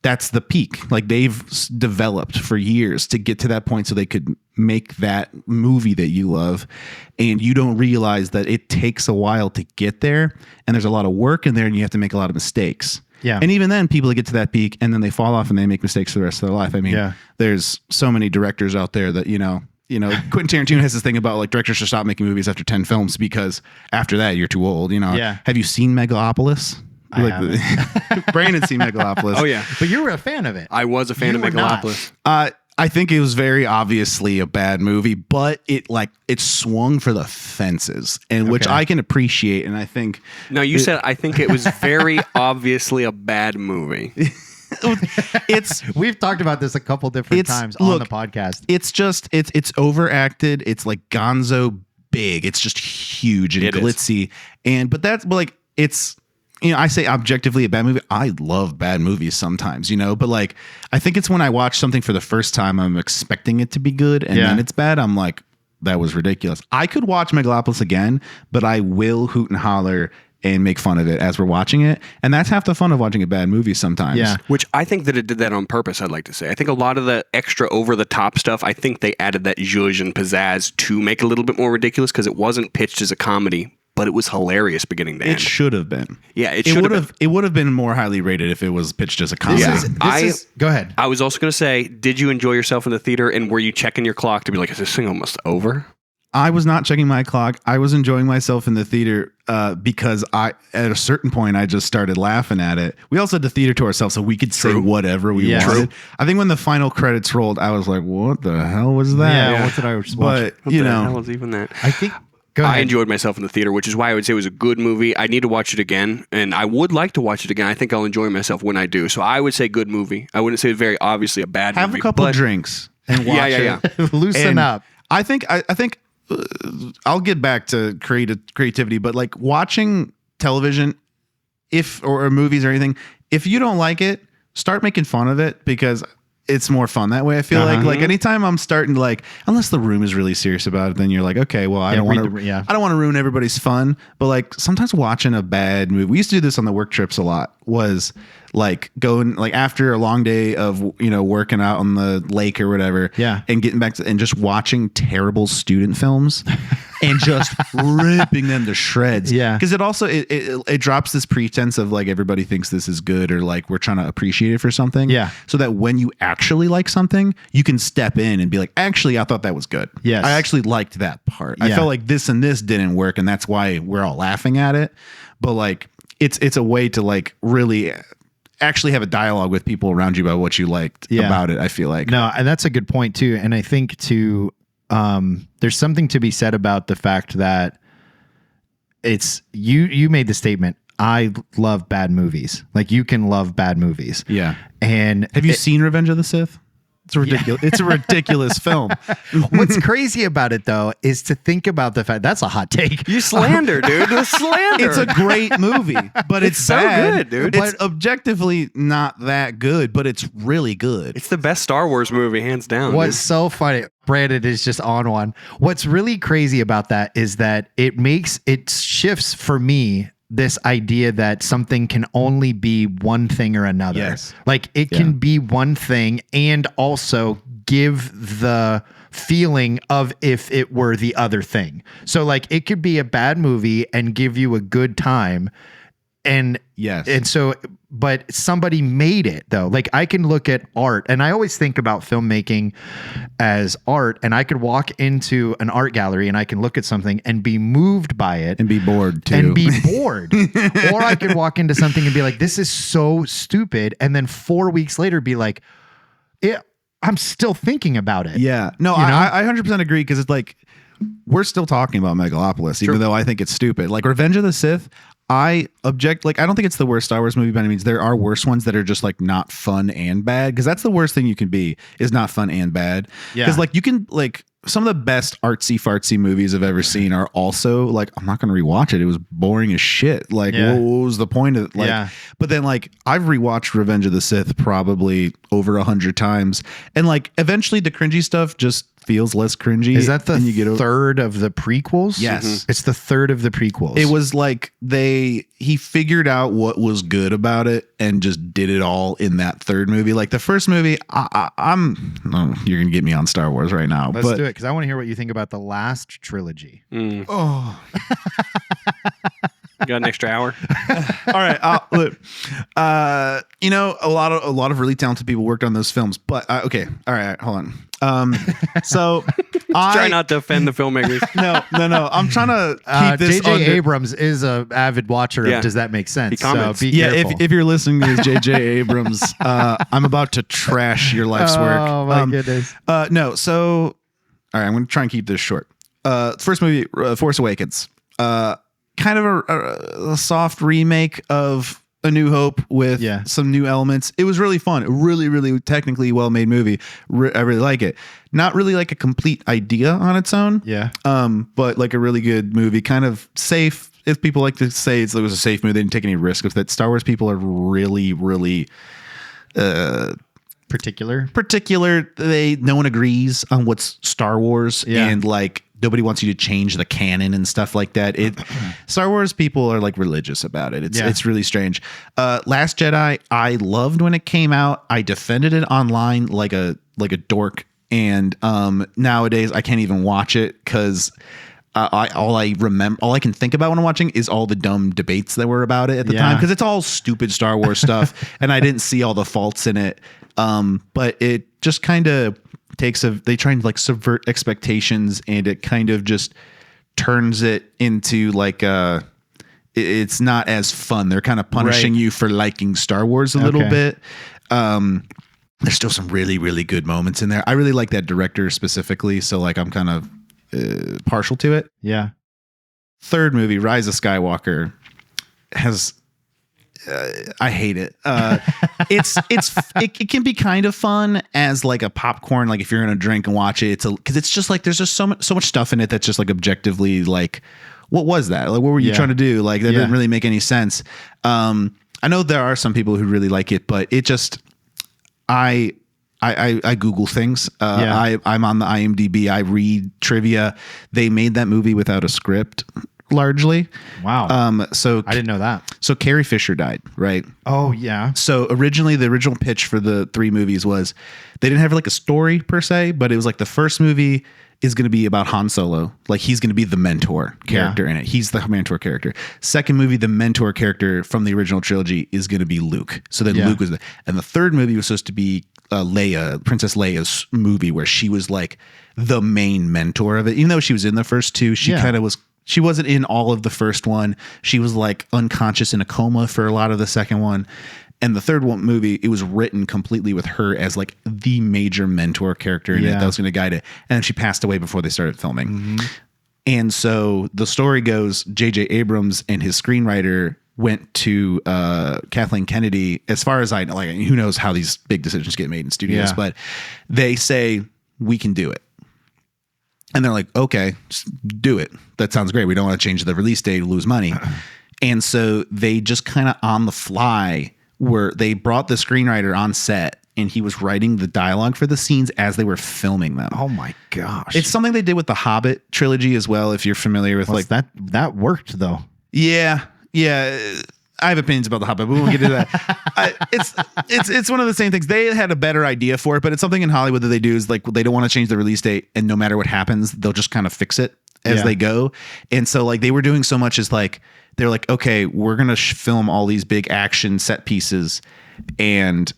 [SPEAKER 3] that's the peak. Like they've developed for years to get to that point so they could make that movie that you love. And you don't realize that it takes a while to get there. And there's a lot of work in there and you have to make a lot of mistakes.
[SPEAKER 1] Yeah.
[SPEAKER 3] And even then people get to that peak and then they fall off and they make mistakes for the rest of their life. I mean, there's so many directors out there that, you know, Quentin Tarantino has this thing about like directors should stop making movies after 10 films because after that you're too old, you know.
[SPEAKER 1] Yeah.
[SPEAKER 3] Have you seen Megalopolis? Brandon's seen Megalopolis.
[SPEAKER 2] Oh yeah,
[SPEAKER 1] but you were a fan of it.
[SPEAKER 2] I was a fan of Megalopolis.
[SPEAKER 3] I think it was very obviously a bad movie, but it swung for the fences, and which I can appreciate. And I think
[SPEAKER 2] no, you said I think it was very obviously a bad movie.
[SPEAKER 1] We've talked about this a couple different times on the podcast.
[SPEAKER 3] It's just it's overacted. It's like Gonzo big. It's just huge and glitzy. But it's. You know, I say objectively a bad movie. I love bad movies sometimes, you know, but like, I think it's when I watch something for the first time, I'm expecting it to be good. And then it's bad. I'm like, that was ridiculous. I could watch Megalopolis again, but I will hoot and holler and make fun of it as we're watching it. And that's half the fun of watching a bad movie sometimes.
[SPEAKER 1] Yeah.
[SPEAKER 2] Which I think that it did that on purpose, I'd like to say. I think a lot of the extra over the top stuff, I think they added that zhuzh and pizzazz to make it a little bit more ridiculous because it wasn't pitched as a comedy, but it was hilarious beginning to end.
[SPEAKER 3] It should have been.
[SPEAKER 2] Yeah, it should have.
[SPEAKER 3] It would have been more highly rated if it was pitched as a comedy.
[SPEAKER 1] Go ahead.
[SPEAKER 2] I was also going to say, did you enjoy yourself in the theater, and were you checking your clock to be like, is this thing almost over?
[SPEAKER 3] I was not checking my clock. I was enjoying myself in the theater because at a certain point, I just started laughing at it. We also had the theater to ourselves, so we could say whatever we wanted. I think when the final credits rolled, I was like, what the hell was that?
[SPEAKER 1] Yeah, what did I watch?
[SPEAKER 3] But,
[SPEAKER 2] What the hell was even that?
[SPEAKER 1] I think... Go ahead.
[SPEAKER 2] I enjoyed myself in the theater, which is why I would say it was a good movie. I need to watch it again, and I would like to watch it again. I think I'll enjoy myself when I do. So I would say good movie. I wouldn't say very obviously a bad movie.
[SPEAKER 3] Have a couple of drinks and watch it.
[SPEAKER 1] Loosen up.
[SPEAKER 3] I think I'll get back to creativity, but like watching television, or movies or anything, if you don't like it, start making fun of it because it's more fun that way. I feel like anytime I'm starting to like, unless the room is really serious about it, then you're like, okay, well, I don't want to ruin everybody's fun. But like sometimes watching a bad movie, we used to do this on the work trips a lot, was like going like after a long day of, you know, working out on the lake or whatever.
[SPEAKER 1] Yeah.
[SPEAKER 3] And getting back to, and just watching terrible student films and just ripping them to shreds.
[SPEAKER 1] Yeah.
[SPEAKER 3] Cause it also, it drops this pretense of like, everybody thinks this is good or like, we're trying to appreciate it for something.
[SPEAKER 1] Yeah.
[SPEAKER 3] So that when you actually like something, you can step in and be like, actually, I thought that was good.
[SPEAKER 1] Yes.
[SPEAKER 3] I actually liked that part. I felt like this and this didn't work. And that's why we're all laughing at it. But like, it's a way to like really actually have a dialogue with people around you about what you liked about it. I feel like.
[SPEAKER 1] No, and that's a good point too. And I think too, there's something to be said about the fact that it's you made the statement, I love bad movies. Like you can love bad movies.
[SPEAKER 3] Yeah.
[SPEAKER 1] And
[SPEAKER 3] have you seen Revenge of the Sith? It's ridiculous. It's a ridiculous film.
[SPEAKER 1] What's crazy about it though is to think about the fact that's a hot take.
[SPEAKER 2] You slander, dude. The slander.
[SPEAKER 3] It's a great movie, but it's
[SPEAKER 2] so
[SPEAKER 3] bad.
[SPEAKER 2] good, dude.
[SPEAKER 3] It's objectively not that good, but it's really good.
[SPEAKER 2] It's the best Star Wars movie, hands down.
[SPEAKER 1] What's so funny, Brandon is just on one. What's really crazy about that is that it shifts for me this idea that something can only be one thing or another.
[SPEAKER 3] Yes.
[SPEAKER 1] Like it can be one thing and also give the feeling of if it were the other thing. So like it could be a bad movie and give you a good time. And
[SPEAKER 3] yes.
[SPEAKER 1] And so, but somebody made it though. Like I can look at art, and I always think about filmmaking as art, and I could walk into an art gallery and I can look at something and be moved by it
[SPEAKER 3] and be bored too.
[SPEAKER 1] And be bored. Or I could walk into something and be like, this is so stupid. And then 4 weeks later be like, I'm still thinking about it.
[SPEAKER 3] Yeah. No, I 100% agree, because it's like, we're still talking about Megalopolis, even though I think it's stupid. Like Revenge of the Sith, I object. Like, I don't think it's the worst Star Wars movie by any means. There are worse ones that are just like not fun and bad, because that's the worst thing you can be, is not fun and bad.
[SPEAKER 1] Yeah.
[SPEAKER 3] Because like you can like some of the best artsy fartsy movies I've ever seen are also like, I'm not going to rewatch it. It was boring as shit. Like, what was the point of it? Like, but then like I've rewatched Revenge of the Sith probably over 100 times, and like eventually the cringy stuff just feels less cringy.
[SPEAKER 1] Is that the third of the prequels?
[SPEAKER 3] Yes. Mm-hmm.
[SPEAKER 1] It's the third of the prequels.
[SPEAKER 3] It was like he figured out what was good about it and just did it all in that third movie. Like the first movie, you're going to get me on Star Wars right now.
[SPEAKER 1] Let's do it, because I want to hear what you think about the last trilogy.
[SPEAKER 3] Oh.
[SPEAKER 2] You got an extra hour?
[SPEAKER 3] All right. Look, you know, a lot of really talented people worked on those films, but okay. All right. Hold on. So
[SPEAKER 2] try not to offend the filmmakers.
[SPEAKER 3] No. I'm trying to keep this.
[SPEAKER 1] J.J. Abrams is a avid watcher of Does That Make Sense?
[SPEAKER 2] So
[SPEAKER 1] be careful.
[SPEAKER 3] If you're listening to this, J.J. Abrams, I'm about to trash your life's work.
[SPEAKER 1] Oh my goodness.
[SPEAKER 3] No. So, all right. I'm going to try and keep this short. First movie, Force Awakens. Kind of a soft remake of A New Hope with some new elements. It was really fun. A really, really technically well-made movie. I really like it. Not really like a complete idea on its own.
[SPEAKER 1] Yeah.
[SPEAKER 3] But like a really good movie. Kind of safe. If people like to say it was a safe movie, they didn't take any risks with it. Star Wars people are really, really
[SPEAKER 1] particular.
[SPEAKER 3] No one agrees on what's Star Wars, and like nobody wants you to change the canon and stuff like that. Star Wars people are like religious about it. It's really strange. Last Jedi, I loved when it came out. I defended it online like a dork, and nowadays I can't even watch it because all I can think about when I'm watching is all the dumb debates that were about it at the time, because it's all stupid Star Wars stuff, and I didn't see all the faults in it. But it just kind of they try and like subvert expectations, and it kind of just turns it into like it's not as fun. They're kind of punishing you for liking Star Wars a little bit. There's still some really, really good moments in there. I really like that director specifically, so like I'm kind of partial to it.
[SPEAKER 1] Yeah.
[SPEAKER 3] Third movie, Rise of Skywalker, has I hate it. It can be kind of fun as like a popcorn, like if you're gonna drink and watch it. Because it's just like there's just so much stuff in it that's just like objectively like, what was that? Like, what were you trying to do? Like that didn't really make any sense. I know there are some people who really like it, but it just I Google things. I'm on the IMDb. I read trivia. They made that movie without a script. Largely.
[SPEAKER 1] Wow.
[SPEAKER 3] So
[SPEAKER 1] I didn't know that.
[SPEAKER 3] So Carrie Fisher died, right?
[SPEAKER 1] Oh yeah.
[SPEAKER 3] So originally the original pitch for the three movies was they didn't have like a story per se, but it was like the first movie is going to be about Han Solo. Like he's going to be the mentor character in it. He's the mentor character. Second movie, the mentor character from the original trilogy is going to be Luke. So then Luke was and the third movie was supposed to be Leia, Princess Leia's movie, where she was like the main mentor of it. Even though she was in the first two, she kind of was. She wasn't in all of the first one. She was like unconscious in a coma for a lot of the second one. And the third one movie, it was written completely with her as like the major mentor character in it that was going to guide it. And then she passed away before they started filming. Mm-hmm. And so the story goes, J.J. Abrams and his screenwriter went to Kathleen Kennedy. As far as I know, like who knows how these big decisions get made in studios, but they say, we can do it. And they're like, okay, just do it. That sounds great. We don't want to change the release date, lose money. And so they just kind of on the fly they brought the screenwriter on set, and he was writing the dialogue for the scenes as they were filming them.
[SPEAKER 1] Oh my gosh.
[SPEAKER 3] It's something they did with the Hobbit trilogy as well, if you're familiar with like
[SPEAKER 1] that worked though.
[SPEAKER 3] Yeah. I have opinions about the Hobbit, but we won't get into that. It's one of the same things. They had a better idea for it, but it's something in Hollywood that they do is like they don't want to change the release date, and no matter what happens, they'll just kind of fix it. as they go. And so like they were doing so much as like, they're like, okay, we're going to film all these big action set pieces and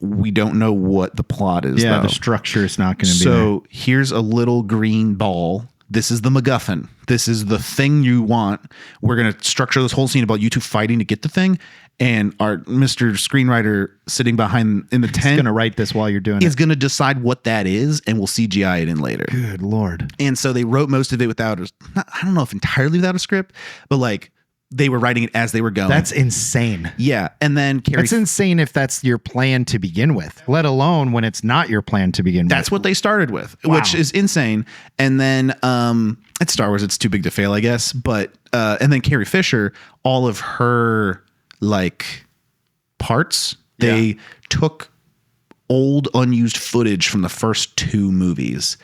[SPEAKER 3] we don't know what the plot is.
[SPEAKER 1] Yeah,
[SPEAKER 3] though.
[SPEAKER 1] the structure is not going to be
[SPEAKER 3] So here's a little green ball. This is the MacGuffin. This is the thing you want. We're going to structure this whole scene about you two fighting to get the thing. And our Mr. Screenwriter sitting behind in the tent
[SPEAKER 1] He's going to write this while you're doing
[SPEAKER 3] is
[SPEAKER 1] it.
[SPEAKER 3] going to decide what that is, and we'll CGI it in later.
[SPEAKER 1] Good Lord.
[SPEAKER 3] And so they wrote most of it without, I don't know if entirely without a script, but like they were writing it as they were going.
[SPEAKER 1] That's insane.
[SPEAKER 3] Yeah. And then Carrie,
[SPEAKER 1] That's insane if that's your plan to begin with, let alone when it's not your plan to begin with.
[SPEAKER 3] that's what they started with, which is insane. And then at Star Wars, it's too big to fail, I guess. But and then Carrie Fisher, all of her like parts, they took old unused footage from the first two movies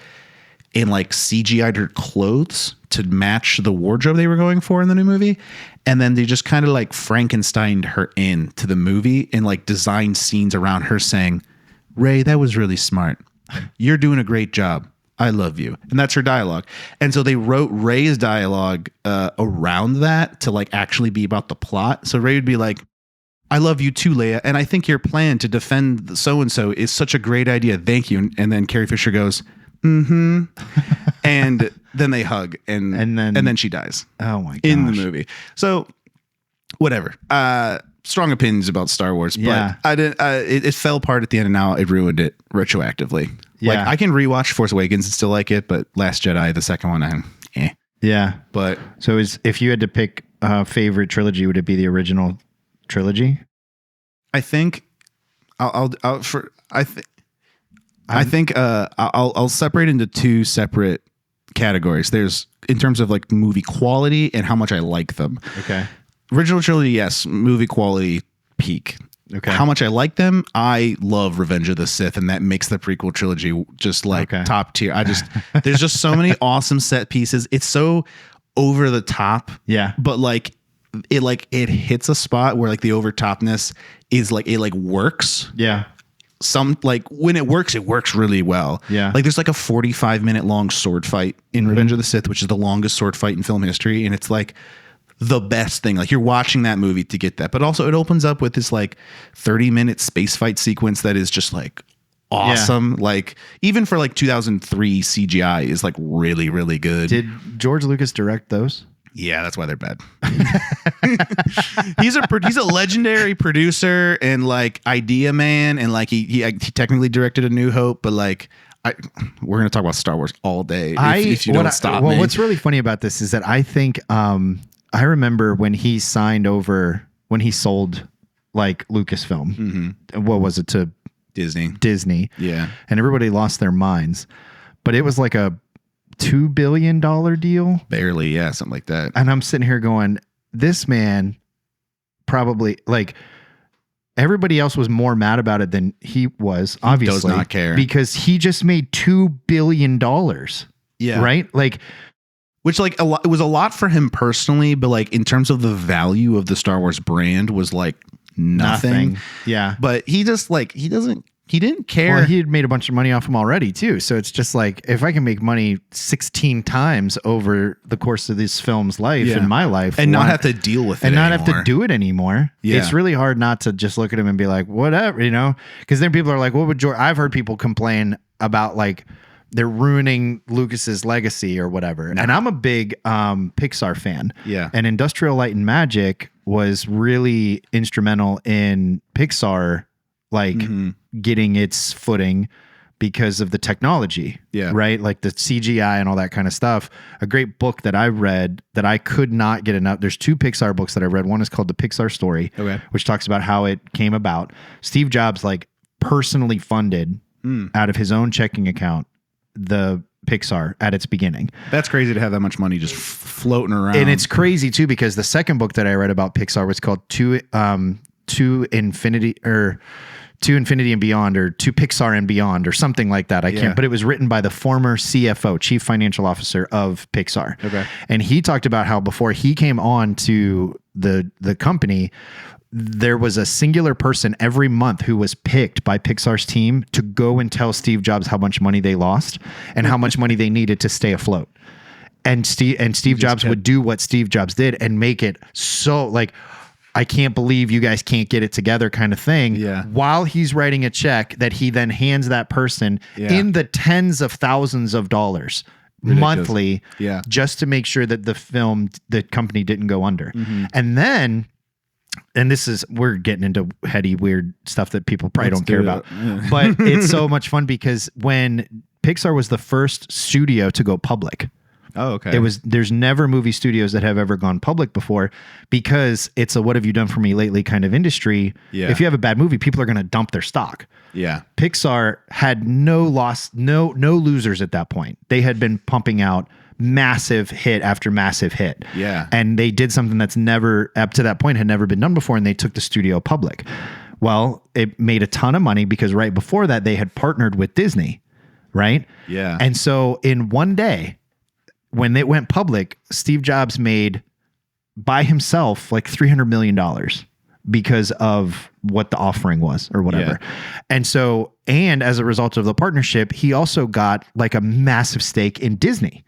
[SPEAKER 3] and like CGI'd her clothes to match the wardrobe they were going for in the new movie. And then they just kind of like Frankensteined her into the movie and like designed scenes around her saying, Ray, that was really smart. You're doing a great job. I love you. And that's her dialogue. And so they wrote Ray's dialogue around that to like actually be about the plot. So Ray would be like, I love you too, Leia. And I think your plan to defend so-and-so is such a great idea. Thank you. And then Carrie Fisher goes, mm-hmm. And then they hug and then she dies.
[SPEAKER 1] Oh my gosh.
[SPEAKER 3] In the movie. So whatever. Strong opinions about Star Wars, but I didn't. It fell apart at the end, and now it ruined it retroactively.
[SPEAKER 1] Yeah.
[SPEAKER 3] Like I can rewatch Force Awakens and still like it, but Last Jedi, the second one,
[SPEAKER 1] Yeah.
[SPEAKER 3] But
[SPEAKER 1] So if you had to pick a favorite trilogy, would it be the original trilogy?
[SPEAKER 3] I think I'll separate into two separate categories. There's in terms of like movie quality and how much I like them.
[SPEAKER 1] Okay.
[SPEAKER 3] Original trilogy, yes. Movie quality, peak.
[SPEAKER 1] Okay.
[SPEAKER 3] How much I like them? I love Revenge of the Sith, and that makes the prequel trilogy just like top tier. There's just so many awesome set pieces. It's so over the top.
[SPEAKER 1] Yeah.
[SPEAKER 3] But it hits a spot where like the overtopness is like it like works.
[SPEAKER 1] Yeah.
[SPEAKER 3] Some like when it works really well.
[SPEAKER 1] Yeah.
[SPEAKER 3] Like there's like a 45-minute long sword fight in Revenge of the Sith, which is the longest sword fight in film history, and it's like the best thing. Like you're watching that movie to get that, but also it opens up with this like 30-minute space fight sequence that is just like awesome. Yeah. Like even for like 2003 CGI is like really, really good.
[SPEAKER 1] Did George Lucas direct those?
[SPEAKER 3] Yeah, that's why they're bad. He's a legendary producer and like idea man, and like he technically directed A New Hope, but like we're gonna talk about Star Wars all day if you don't stop me.
[SPEAKER 1] Well, what's really funny about this is that I think I remember when he sold like Lucasfilm. Mm-hmm. What was it to Disney?
[SPEAKER 3] Yeah,
[SPEAKER 1] and everybody lost their minds, but it was like a $2 billion deal,
[SPEAKER 3] barely. Yeah, something like that.
[SPEAKER 1] And I'm sitting here going, this man probably like everybody else was more mad about it than he was. Obviously,
[SPEAKER 3] does not care
[SPEAKER 1] because he just made $2 billion.
[SPEAKER 3] Yeah,
[SPEAKER 1] right. Like,
[SPEAKER 3] which like it was a lot for him personally, but like in terms of the value of the Star Wars brand was like nothing.
[SPEAKER 1] Yeah,
[SPEAKER 3] but he just like he didn't care.
[SPEAKER 1] Well, he had made a bunch of money off him already too. So it's just like, if I can make money 16 times over the course of this film's life and my life
[SPEAKER 3] and not have to deal with it
[SPEAKER 1] not
[SPEAKER 3] anymore.
[SPEAKER 1] have to do it anymore. Yeah. It's really hard not to just look at him and be like, whatever, you know, because then people are like, what would George, I've heard people complain about like they're ruining Lucas's legacy or whatever. And I'm a big Pixar fan.
[SPEAKER 3] Yeah.
[SPEAKER 1] And Industrial Light and Magic was really instrumental in Pixar like getting its footing because of the technology, right? Like the CGI and all that kind of stuff. A great book that I read that I could not get enough. There's two Pixar books that I read. One is called The Pixar Story, which talks about how it came about. Steve Jobs like personally funded out of his own checking account the Pixar at its beginning.
[SPEAKER 3] That's crazy to have that much money just floating around.
[SPEAKER 1] And it's crazy too, because the second book that I read about Pixar was called To Infinity and Beyond, or To Pixar and Beyond, or something like that. I can't, but it was written by the former CFO, Chief Financial Officer of Pixar. Okay. And he talked about how before he came on to the company, there was a singular person every month who was picked by Pixar's team to go and tell Steve Jobs how much money they lost and how much money they needed to stay afloat. And Steve Jobs would do what Steve Jobs did and make it so like, I can't believe you guys can't get it together kind of thing.
[SPEAKER 3] Yeah.
[SPEAKER 1] While he's writing a check that he then hands that person in the tens of thousands of dollars monthly, just to make sure that the company didn't go under. And then, and we're getting into heady, weird stuff that people probably don't care about, but it's so much fun because when Pixar was the first studio to go public, there's never movie studios that have ever gone public before because it's a what have you done for me lately kind of industry. If you have a bad movie, people are going to dump their stock. Pixar had no losers at that point. They had been pumping out massive hit after massive hit. And they did something that's never, up to that point, had never been done before, and they took the studio public. Well, it made a ton of money because right before that, they had partnered with Disney, right? And so in one day, when it went public, Steve Jobs made by himself like $300 million because of what the offering was or whatever. And so, and as a result of the partnership, he also got like a massive stake in Disney.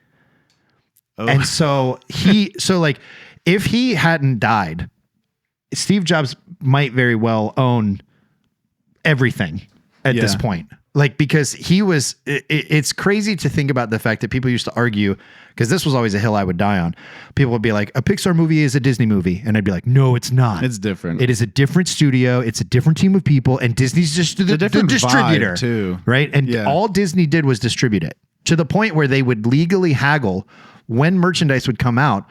[SPEAKER 1] And so like if he hadn't died, Steve Jobs might very well own everything at this point. Like, because he was, it's crazy to think about the fact that people used to argue, because this was always a hill I would die on. People would be like, a Pixar movie is a Disney movie. And I'd be like, no, it's not.
[SPEAKER 3] It's different.
[SPEAKER 1] It is a different studio. It's a different team of people. And Disney's just the distributor.
[SPEAKER 3] Too.
[SPEAKER 1] Right. And all Disney did was distribute it to the point where they would legally haggle when merchandise would come out.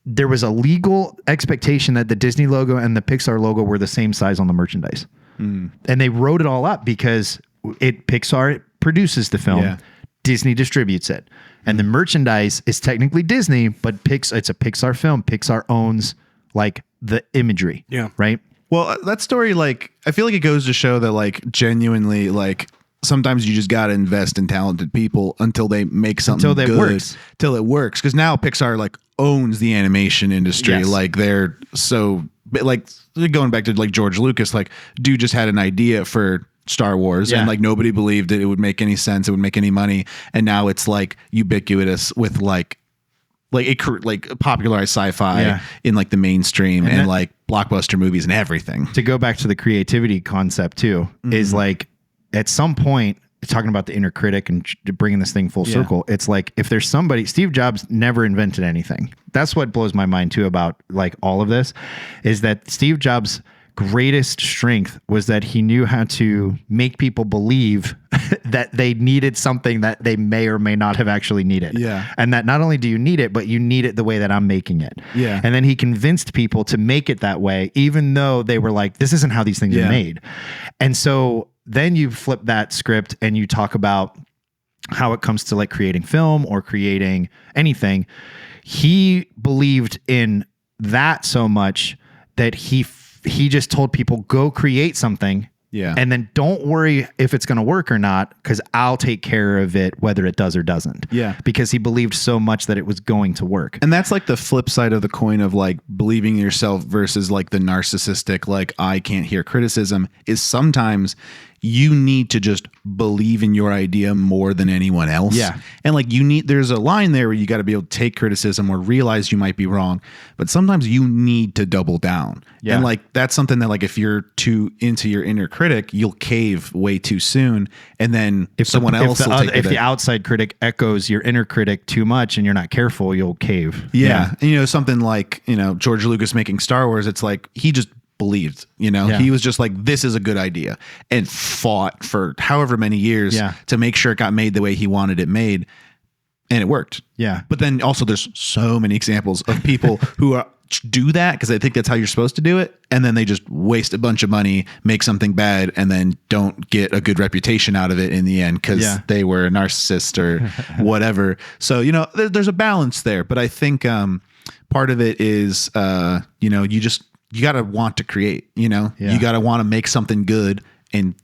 [SPEAKER 1] There was a legal expectation that the Disney logo and the Pixar logo were the same size on the merchandise. And they wrote it all up because Pixar produces the film, Disney distributes it, and the merchandise is technically Disney, but it's a Pixar film. Pixar owns like the imagery, right?
[SPEAKER 3] Well, that story, like, I feel like it goes to show that, like, genuinely, like, sometimes you just got to invest in talented people until they make something
[SPEAKER 1] until
[SPEAKER 3] good,
[SPEAKER 1] works.
[SPEAKER 3] Till it works. Because now Pixar like owns the animation industry. Like they're so like going back to like George Lucas, like dude just had an idea for Star Wars and like nobody believed it would make any sense, it would make any money, and now it's like ubiquitous with like it popularized sci-fi in like the mainstream and like blockbuster movies and everything.
[SPEAKER 1] To go back to the creativity concept too, is like at some point, talking about the inner critic and bringing this thing full circle, it's like if there's somebody, Steve Jobs never invented anything. That's what blows my mind too about like all of this, is that Steve Jobs' greatest strength was that he knew how to make people believe that they needed something that they may or may not have actually needed. And that not only do you need it, but you need it the way that I'm making it. And then he convinced people to make it that way, even though they were like, this isn't how these things are made. And so then you flip that script and you talk about how it comes to like creating film or creating anything. He believed in that so much that he just told people, go create something. And then don't worry if it's going to work or not, because I'll take care of it, whether it does or doesn't. Because he believed so much that it was going to work.
[SPEAKER 3] And that's like the flip side of the coin of like believing in yourself versus like the narcissistic, like I can't hear criticism, is sometimes you need to just believe in your idea more than anyone else. And like there's a line there where you got to be able to take criticism or realize you might be wrong, but sometimes you need to double down. And like, that's something that like, if you're too into your inner critic, you'll cave way too soon. And then if the
[SPEAKER 1] outside critic echoes your inner critic too much and you're not careful, you'll cave.
[SPEAKER 3] And you know, something like, you know, George Lucas making Star Wars, it's like, he just believed, you know, he was just like, this is a good idea, and fought for however many years to make sure it got made the way he wanted it made, and it worked. But then also there's so many examples of people who do that because they think that's how you're supposed to do it, and then they just waste a bunch of money, make something bad, and then don't get a good reputation out of it in the end because they were a narcissist or whatever. So, you know, there's a balance there, but I think part of it is you know, you got to want to create, you know, you got to want to make something good and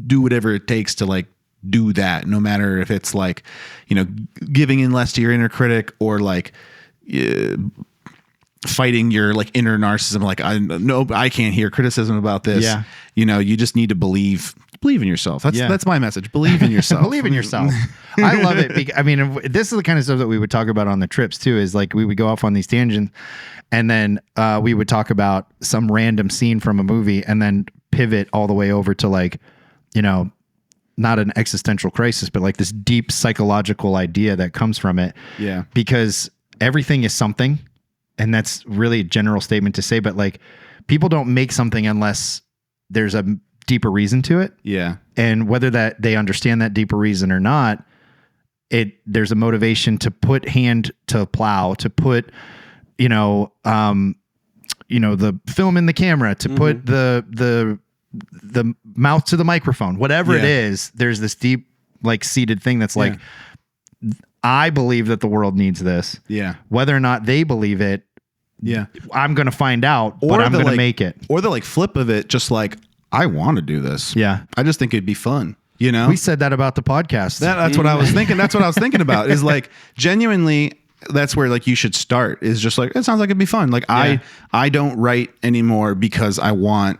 [SPEAKER 3] do whatever it takes to like do that, no matter if it's like, you know, giving in less to your inner critic or like fighting your like inner narcissism. Like, I can't hear criticism about this. You know, you just need to believe believe in yourself. That's my message. Believe in yourself.
[SPEAKER 1] Believe in yourself. I love it. I mean, this is the kind of stuff that we would talk about on the trips too, is like we would go off on these tangents and then we would talk about some random scene from a movie and then pivot all the way over to like, you know, not an existential crisis, but like this deep psychological idea that comes from it.
[SPEAKER 3] Yeah.
[SPEAKER 1] Because everything is something. And that's really a general statement to say, but like people don't make something unless there's a deeper reason to it.
[SPEAKER 3] Yeah.
[SPEAKER 1] And whether that they understand that deeper reason or not, there's a motivation to put hand to plow, to put, the film in the camera, to put the mouth to the microphone, whatever it is. There's this deep, like seated thing that's like, I believe that the world needs this.
[SPEAKER 3] Yeah.
[SPEAKER 1] Whether or not they believe it, I'm going to find out, but I'm going to make it.
[SPEAKER 3] Or the like flip of it, just like, I want to do this.
[SPEAKER 1] Yeah.
[SPEAKER 3] I just think it'd be fun. You know,
[SPEAKER 1] we said that about the podcast.
[SPEAKER 3] That's what I was thinking. That's what I was thinking about is like genuinely. That's where like you should start is just like, it sounds like it'd be fun. Like I don't write anymore because I want,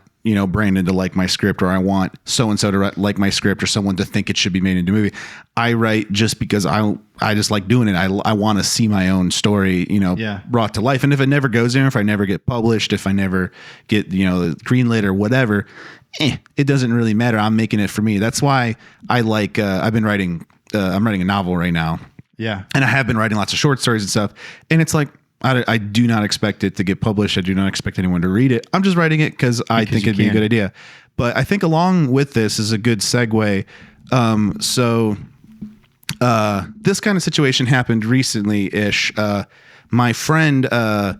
[SPEAKER 3] Brandon to like my script, or I want so-and-so to like my script, or someone to think it should be made into a movie. I write just because I just like doing it. I want to see my own story, brought to life. And if it never goes there, if I never get published, if I never get, greenlit or whatever, it doesn't really matter. I'm making it for me. That's why I like, I've been writing, I'm writing a novel right now.
[SPEAKER 1] Yeah.
[SPEAKER 3] And I have been writing lots of short stories and stuff. And it's like, I do not expect it to get published. I do not expect anyone to read it. I'm just writing it because I think it'd be a good idea. But I think along with this is a good segue. This kind of situation happened recently-ish. My friend, I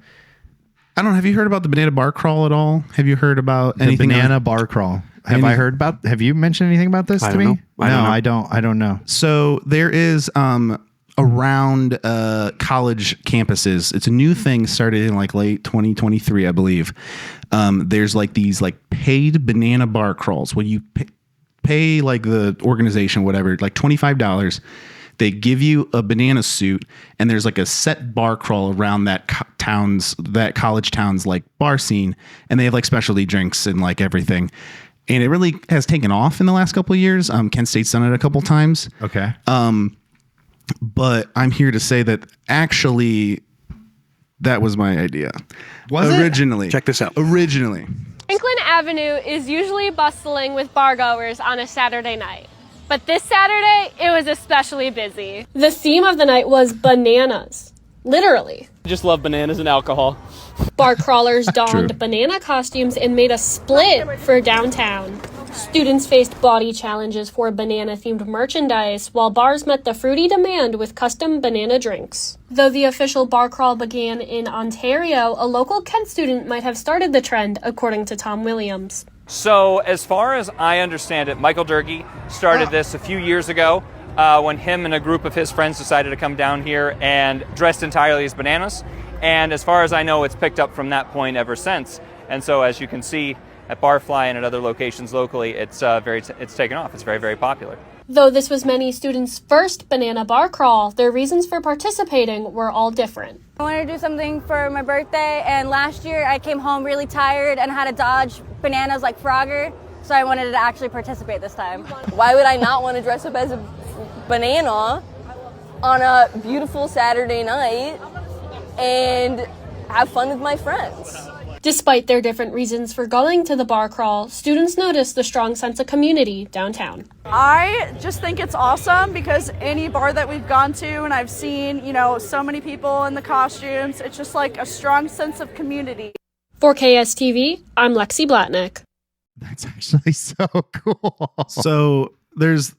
[SPEAKER 3] don't know, have you heard about the banana bar crawl at all? Have you heard about anything?
[SPEAKER 1] The banana bar crawl. Have you mentioned anything about this to me? I don't know.
[SPEAKER 3] So there is, around college campuses, it's a new thing started in like late 2023, I believe. There's like these like paid banana bar crawls where you pay like the organization, whatever, like $25. They give you a banana suit, and there's like a set bar crawl around that college town's like bar scene, and they have like specialty drinks and like everything. And it really has taken off in the last couple of years. Kent State's done it a couple times.
[SPEAKER 1] Okay.
[SPEAKER 3] But I'm here to say that actually that was my idea.
[SPEAKER 1] Was
[SPEAKER 3] originally.
[SPEAKER 2] Check this out.
[SPEAKER 3] Originally.
[SPEAKER 5] Franklin Avenue is usually bustling with bargoers on a Saturday night. But this Saturday, it was especially busy. The theme of the night was bananas. Literally.
[SPEAKER 6] I just love bananas and alcohol.
[SPEAKER 5] Bar crawlers donned banana costumes and made a split for downtown. Students faced body challenges for banana-themed merchandise, while bars met the fruity demand with custom banana drinks. Though the official bar crawl began in Ontario, a local Kent student might have started the trend, according to Tom Williams.
[SPEAKER 6] So, as far as I understand it, Michael Doerge started this a few years ago when him and a group of his friends decided to come down here and dressed entirely as bananas. And as far as I know, it's picked up from that point ever since. And so, as you can see, at Barfly and at other locations locally, it's taken off. It's very, very popular.
[SPEAKER 5] Though this was many students' first banana bar crawl, their reasons for participating were all different.
[SPEAKER 7] I wanted to do something for my birthday, and last year I came home really tired and had to dodge bananas like Frogger, so I wanted to actually participate this time.
[SPEAKER 8] Why would I not want to dress up as a banana on a beautiful Saturday night and have fun with my friends?
[SPEAKER 5] Despite their different reasons for going to the bar crawl, students noticed the strong sense of community downtown.
[SPEAKER 9] I just think it's awesome because any bar that we've gone to and I've seen, so many people in the costumes, it's just like a strong sense of community.
[SPEAKER 5] For KSTV, I'm Lexi Blatnick.
[SPEAKER 1] That's actually so cool.
[SPEAKER 3] So there's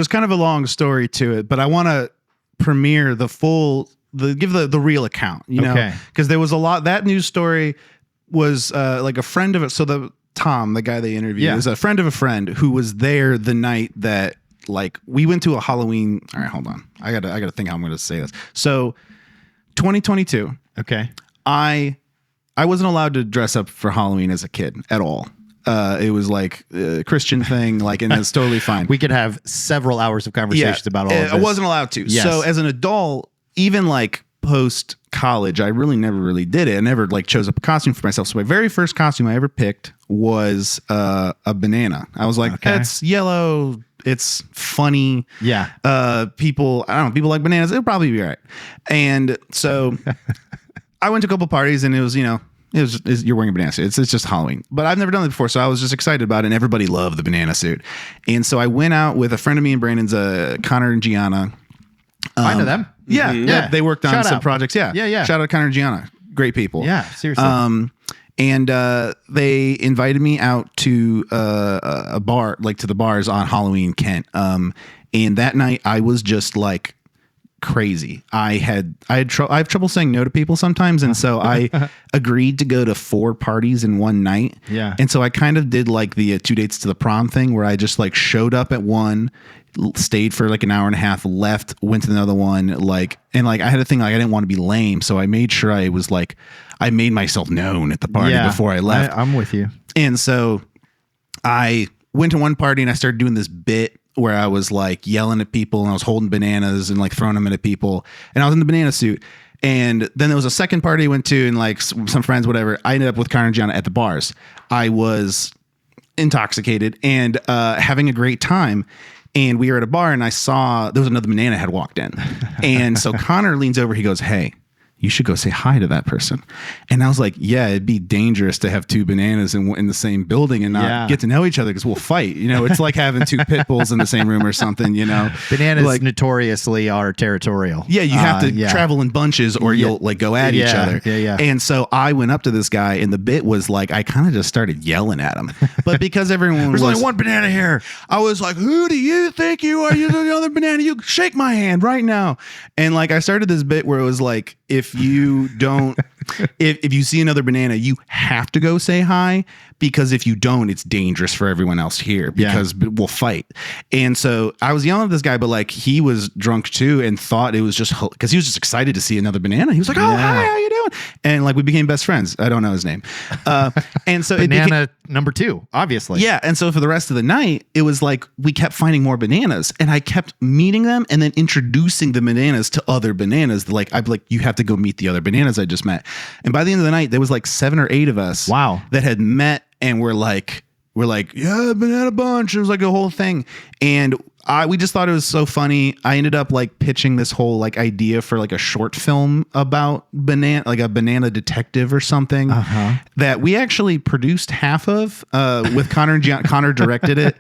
[SPEAKER 3] kind of a long story to it, but I want to premiere give the real account, because there was a lot. That news story was like a friend of it. So Tom, the guy they interviewed, was a friend of a friend who was there the night that like we went to a Halloween. All right, hold on. I gotta think how I'm gonna say this. So 2022.
[SPEAKER 1] Okay.
[SPEAKER 3] I wasn't allowed to dress up for Halloween as a kid at all. It was like a Christian thing, and it's totally fine.
[SPEAKER 1] We could have several hours of conversations about all of this.
[SPEAKER 3] I wasn't allowed to.
[SPEAKER 1] Yes.
[SPEAKER 3] So as an adult, even like post college, I really never did it. I never like chose up a costume for myself. So my very first costume I ever picked was a banana. I was like, it's yellow. It's funny.
[SPEAKER 1] Yeah.
[SPEAKER 3] People like bananas. It'll probably be all right. And so I went to a couple parties and it was, you're wearing a banana suit. It's just Halloween. But I've never done it before, so I was just excited about it, and everybody loved the banana suit. And so I went out with a friend of me and Brandon's, Connor and Gianna.
[SPEAKER 1] I know them.
[SPEAKER 3] Yeah, yeah. They worked on some projects. Yeah.
[SPEAKER 1] Yeah.
[SPEAKER 3] Shout out Connor and Gianna. Great people.
[SPEAKER 1] Yeah, seriously.
[SPEAKER 3] And they invited me out to a bar, like to the bars on Halloween, Kent. And that night I was just like crazy. I have trouble saying no to people sometimes, and so I agreed to go to 4 parties in one night.
[SPEAKER 1] Yeah.
[SPEAKER 3] And so I kind of did like the 2 dates to the prom thing, where I just like showed up at one, stayed for like an hour and a half, left, went to another one, and I had a thing like I didn't want to be lame, so I made sure I was like I made myself known at the party before I left.
[SPEAKER 1] I'm with you.
[SPEAKER 3] And so I went to one party and I started doing this bit where I was like yelling at people and I was holding bananas and like throwing them at people, and I was in the banana suit. And then there was a second party I went to, and like some friends, whatever. I ended up with Connor and Gianna at the bars. I was intoxicated and having a great time. And we were at a bar and I saw there was another banana had walked in. And so Connor leans over, he goes, "Hey, you should go say hi to that person." And I was like, yeah, it'd be dangerous to have 2 bananas in the same building and not get to know each other because we'll fight. It's like having 2 pit bulls in the same room or something,
[SPEAKER 1] Bananas like, notoriously are territorial.
[SPEAKER 3] Yeah, you have to travel in bunches or you'll like go at each other.
[SPEAKER 1] Yeah.
[SPEAKER 3] And so I went up to this guy and the bit was like, I kind of just started yelling at him. But because everyone
[SPEAKER 1] There's only one banana here.
[SPEAKER 3] I was like, who do you think you are? You're the other banana. You shake my hand right now. And like I started this bit where it was like, if you don't, if you see another banana, you have to go say hi, because if you don't, it's dangerous for everyone else here because we'll fight. And so I was yelling at this guy, but like he was drunk too and thought it was just because he was just excited to see another banana. He was like, "Oh, hi, how you doing?" And like we became best friends. I don't know his name. And so
[SPEAKER 1] banana number 2, obviously.
[SPEAKER 3] Yeah. And so for the rest of the night, it was like we kept finding more bananas, and I kept meeting them and then introducing the bananas to other bananas. Like I'd be like, you have to go meet the other bananas I just met. And by the end of the night, there was like 7 or 8 of us.
[SPEAKER 1] Wow.
[SPEAKER 3] That had met and we're like, yeah, banana bunch. It was like a whole thing. And we just thought it was so funny. I ended up like pitching this whole like idea for like a short film about banana, like a banana detective or something that we actually produced half of with Connor and Gianna. Connor directed it.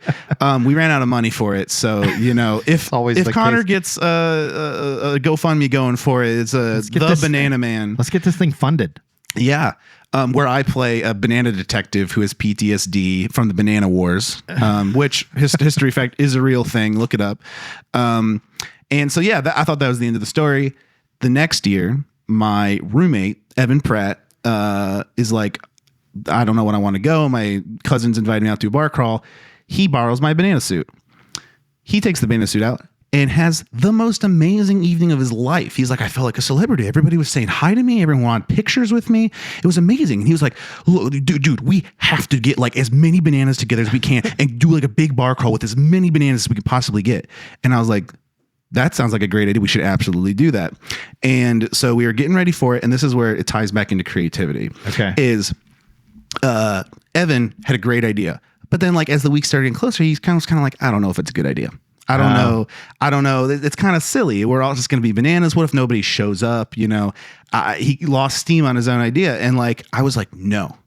[SPEAKER 3] We ran out of money for it. So, if Connor gets a GoFundMe going for it, it's the Banana Man.
[SPEAKER 1] Let's get this thing funded.
[SPEAKER 3] Yeah. Where I play a banana detective who has PTSD from the Banana Wars, which history fact is a real thing. Look it up. And so, I thought that was the end of the story. The next year, my roommate, Evan Pratt, is like, I don't know when I want to go. My cousin's invited me out to a bar crawl. He borrows my banana suit. He takes the banana suit out and has the most amazing evening of his life. He's like, I felt like a celebrity. Everybody was saying hi to me. Everyone wanted pictures with me. It was amazing. And he was like, look, dude, we have to get like as many bananas together as we can and do like a big bar crawl with as many bananas as we can possibly get. And I was like, that sounds like a great idea. We should absolutely do that. And so we were getting ready for it. And this is where it ties back into creativity.
[SPEAKER 1] Okay.
[SPEAKER 3] Evan had a great idea. But then like as the week started getting closer, he's kind of like, I don't know if it's a good idea. I don't know. It's kind of silly. We're all just going to be bananas. What if nobody shows up? He lost steam on his own idea. And like, I was like, no,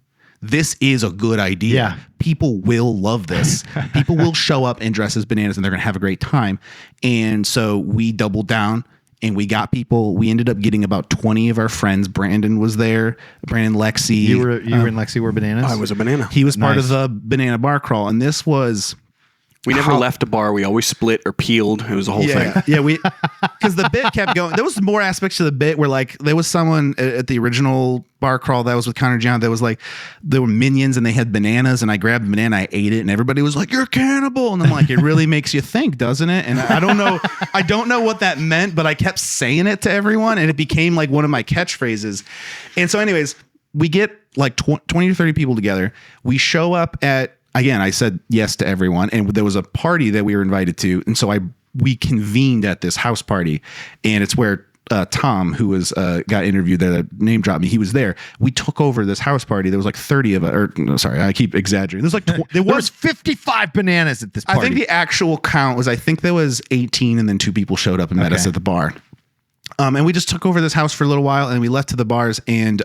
[SPEAKER 3] this is a good idea.
[SPEAKER 1] Yeah.
[SPEAKER 3] People will love this. People will show up and dress as bananas and they're going to have a great time. And so we doubled down and we got people. We ended up getting about 20 of our friends. Brandon was there. Brandon, Lexi.
[SPEAKER 1] You were and Lexi were bananas?
[SPEAKER 2] I was a banana.
[SPEAKER 3] He was part of the banana bar crawl. And this was...
[SPEAKER 2] We never left a bar. We always split or peeled. It was a whole thing.
[SPEAKER 3] Yeah, because the bit kept going. There was more aspects to the bit where like there was someone at the original bar crawl that was with Connor John that was like there were minions and they had bananas and I grabbed a banana, I ate it, and everybody was like, "You're a cannibal!" And I'm like, it really makes you think, doesn't it? And I don't know what that meant, but I kept saying it to everyone, and it became like one of my catchphrases. And so, anyways, we get like 20 to 30 people together. We show up at. Again, I said yes to everyone, and there was a party that we were invited to, and so we convened at this house party, and it's where Tom, who was got interviewed there, that name dropped me. He was there. We took over this house party. There was like 30 of us. Or no, sorry, I keep exaggerating. There's like
[SPEAKER 1] there was 55 bananas at this party.
[SPEAKER 3] I think the actual count was, I think there was 18, and then 2 people showed up and met us at the bar. And we just took over this house for a little while, and we left to the bars, and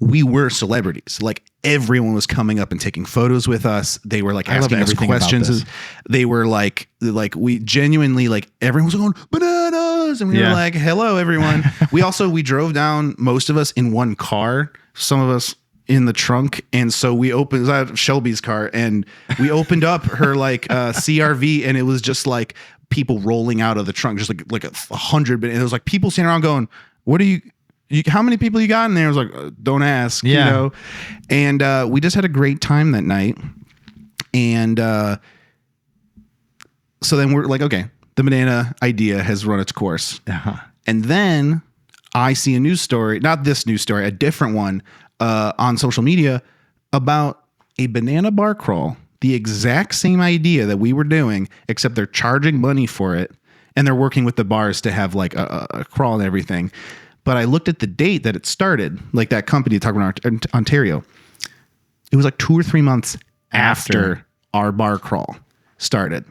[SPEAKER 3] we were celebrities. Like, everyone was coming up and taking photos with us. They were like asking us questions. They were like we genuinely, like, everyone was going bananas, and we were like, hello everyone. we drove down, most of us in one car, some of us in the trunk, and so we opened, I had Shelby's car, and we opened up her like CRV, and it was just like people rolling out of the trunk, just like 100, and it was like people sitting around going, what are you how many people you got in there? I was like, don't ask, you know? And we just had a great time that night. And so then we're like, okay, the banana idea has run its course. And then I see a news story, not this news story, a different one on social media about a banana bar crawl, the exact same idea that we were doing, except they're charging money for it. And they're working with the bars to have like a crawl and everything. But I looked at the date that it started, like that company talking about Ontario. It was like 2 or 3 months after our bar crawl started.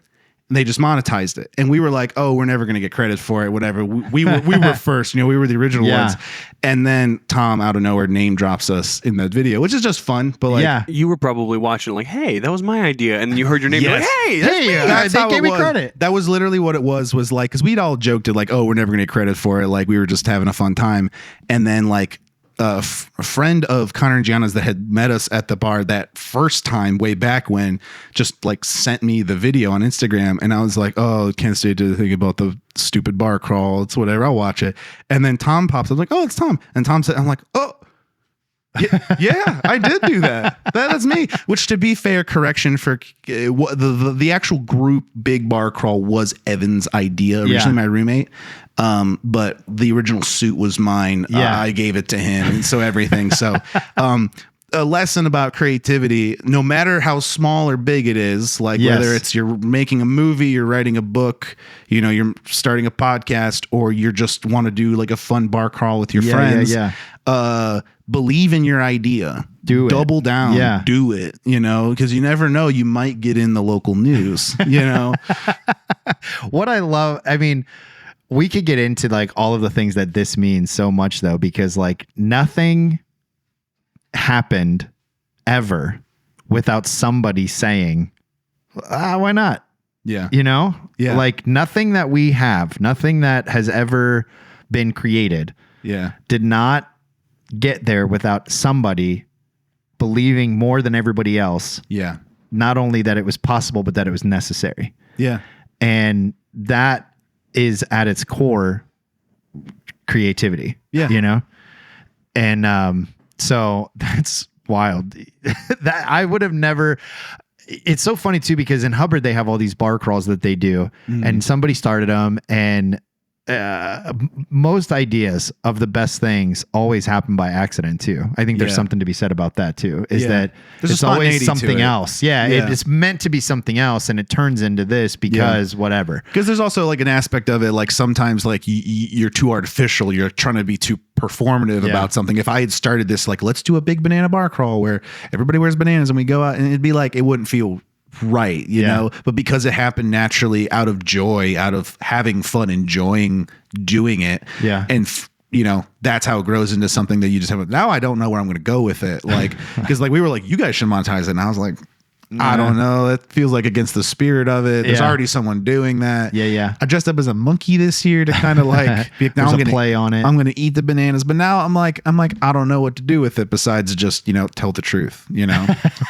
[SPEAKER 3] And they just monetized it. And we were like, oh, we're never going to get credit for it, whatever. We were first, we were the original ones. And then Tom out of nowhere name drops us in that video, which is just fun. But like,
[SPEAKER 2] you were probably watching like, hey, that was my idea. And then you heard your name, like, hey,
[SPEAKER 3] that's how they gave me credit. That was literally what it was like, because we'd all joked it like, oh, we're never going to get credit for it. Like, we were just having a fun time. And then like, a friend of Connor and Gianna's that had met us at the bar that first time way back when just like sent me the video on Instagram, and I was like, oh, can't stay to think about the stupid bar crawl. It's whatever. I'll watch it. And then Tom pops up like, oh, it's Tom. And Tom said, I'm like, oh, yeah, I did do that. That's me. Which, to be fair, correction for the actual group big bar crawl was Evan's idea, originally my roommate. But the original suit was mine. I gave it to him, and so everything. So, a lesson about creativity, no matter how small or big it is, like whether it's you're making a movie, you're writing a book, you're starting a podcast, or you just want to do like a fun bar crawl with your friends. Believe in your idea. Do it. Double down. Do it. Because you never know, you might get in the local news.
[SPEAKER 1] What I love, I mean, we could get into like all of the things that this means so much though, because like nothing happened ever without somebody saying, why not? Like nothing that we have, nothing that has ever been created did not get there without somebody believing more than everybody else. Not only that it was possible, but that it was necessary. And that is at its core creativity. And so that's wild. That I would have never. It's so funny too, because in Hubbard they have all these bar crawls that they do, and somebody started them, and most ideas of the best things always happen by accident too. I think there's something to be said about that too, is that it's always something else. It's meant to be something else, and it turns into this because whatever.
[SPEAKER 3] Because there's also like an aspect of it, like sometimes like you're too artificial, you're trying to be too performative about something. If I had started this like, let's do a big banana bar crawl where everybody wears bananas and we go out, and it'd be like, it wouldn't feel right, but because it happened naturally out of joy, out of having fun, enjoying doing it, and that's how it grows into something that you just have. Now I don't know where I'm going to go with it, like, because like we were like, you guys should monetize it, and I was like, I don't know, that feels like against the spirit of it. There's already someone doing that. I dressed up as a monkey this year to kind of like
[SPEAKER 1] now I'm gonna play on it.
[SPEAKER 3] I'm gonna eat the bananas, but now I'm like I don't know what to do with it besides just tell the truth.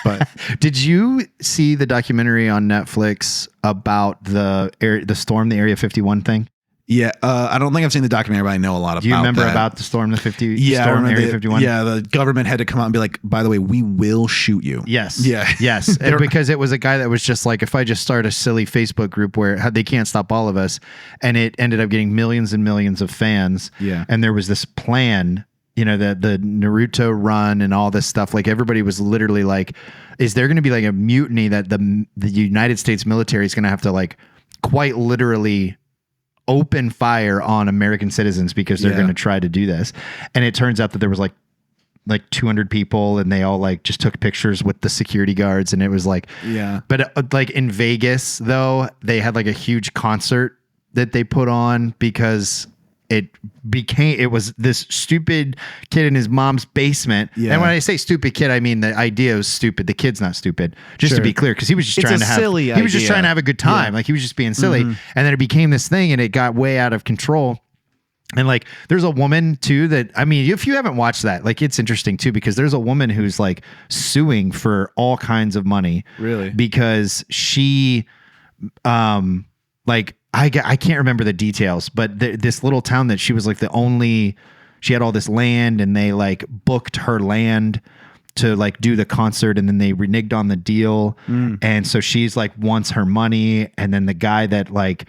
[SPEAKER 3] But
[SPEAKER 1] did you see the documentary on Netflix about the storm, the Area 51 thing?
[SPEAKER 3] I don't think I've seen the documentary, but I know a lot about it.
[SPEAKER 1] Do you remember about the storm, Area 51?
[SPEAKER 3] Yeah, the government had to come out and be like, by the way, we will shoot you.
[SPEAKER 1] Yes. Yes. Because it was a guy that was just like, if I just start a silly Facebook group where they can't stop all of us, and it ended up getting millions and millions of fans. And there was this plan, the Naruto run and all this stuff. Like everybody was literally like, is there going to be like a mutiny that the United States military is going to have to like quite literally open fire on American citizens because they're going to try to do this. And it turns out that there was like 200 people, and they all like just took pictures with the security guards, and it was like, but like in Vegas though, they had like a huge concert that they put on because it was this stupid kid in his mom's basement. And when I say stupid kid, I mean the idea was stupid. The kid's not stupid, just to be clear, because he was just trying to have a good time. Like he was just being silly. And then it became this thing, and it got way out of control. And like, there's a woman too that, I mean, if you haven't watched that, like, it's interesting too, because there's a woman who's like suing for all kinds of money.
[SPEAKER 3] Really?
[SPEAKER 1] Because she, like, I can't remember the details, but this little town that she was like she had all this land, and they like booked her land to like do the concert, and then they reneged on the deal. And so she's like wants her money. And then the guy that like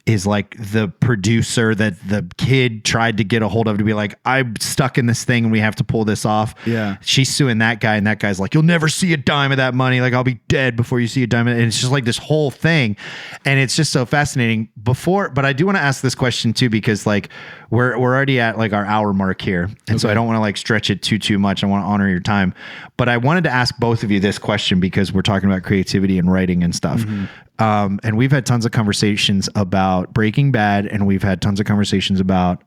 [SPEAKER 1] is like the producer that the kid tried to get a hold of to be like, I'm stuck in this thing and we have to pull this off.
[SPEAKER 3] Yeah.
[SPEAKER 1] She's suing that guy, and that guy's like, you'll never see a dime of that money. Like, I'll be dead before you see a dime. And it's just like this whole thing. And it's just so fascinating but I do want to ask this question too, because like we're already at like our hour mark here. And so I don't want to like stretch it too much. I want to honor your time, but I wanted to ask both of you this question because we're talking about creativity and writing and stuff. And we've had tons of conversations about Breaking Bad, and we've had tons of conversations about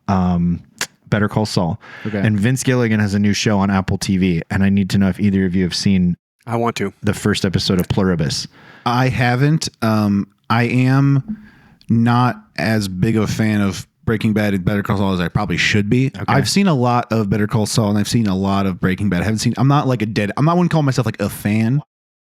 [SPEAKER 1] Better Call Saul. And Vince Gilligan has a new show on Apple TV, and I need to know if either of you have seen
[SPEAKER 2] I want to.
[SPEAKER 1] The first episode of Pluribus.
[SPEAKER 3] I haven't. I am not as big of a fan of Breaking Bad and Better Call Saul as I probably should be. I've seen a lot of Better Call Saul, and I've seen a lot of Breaking Bad. I'm not wouldn't call myself like a fan.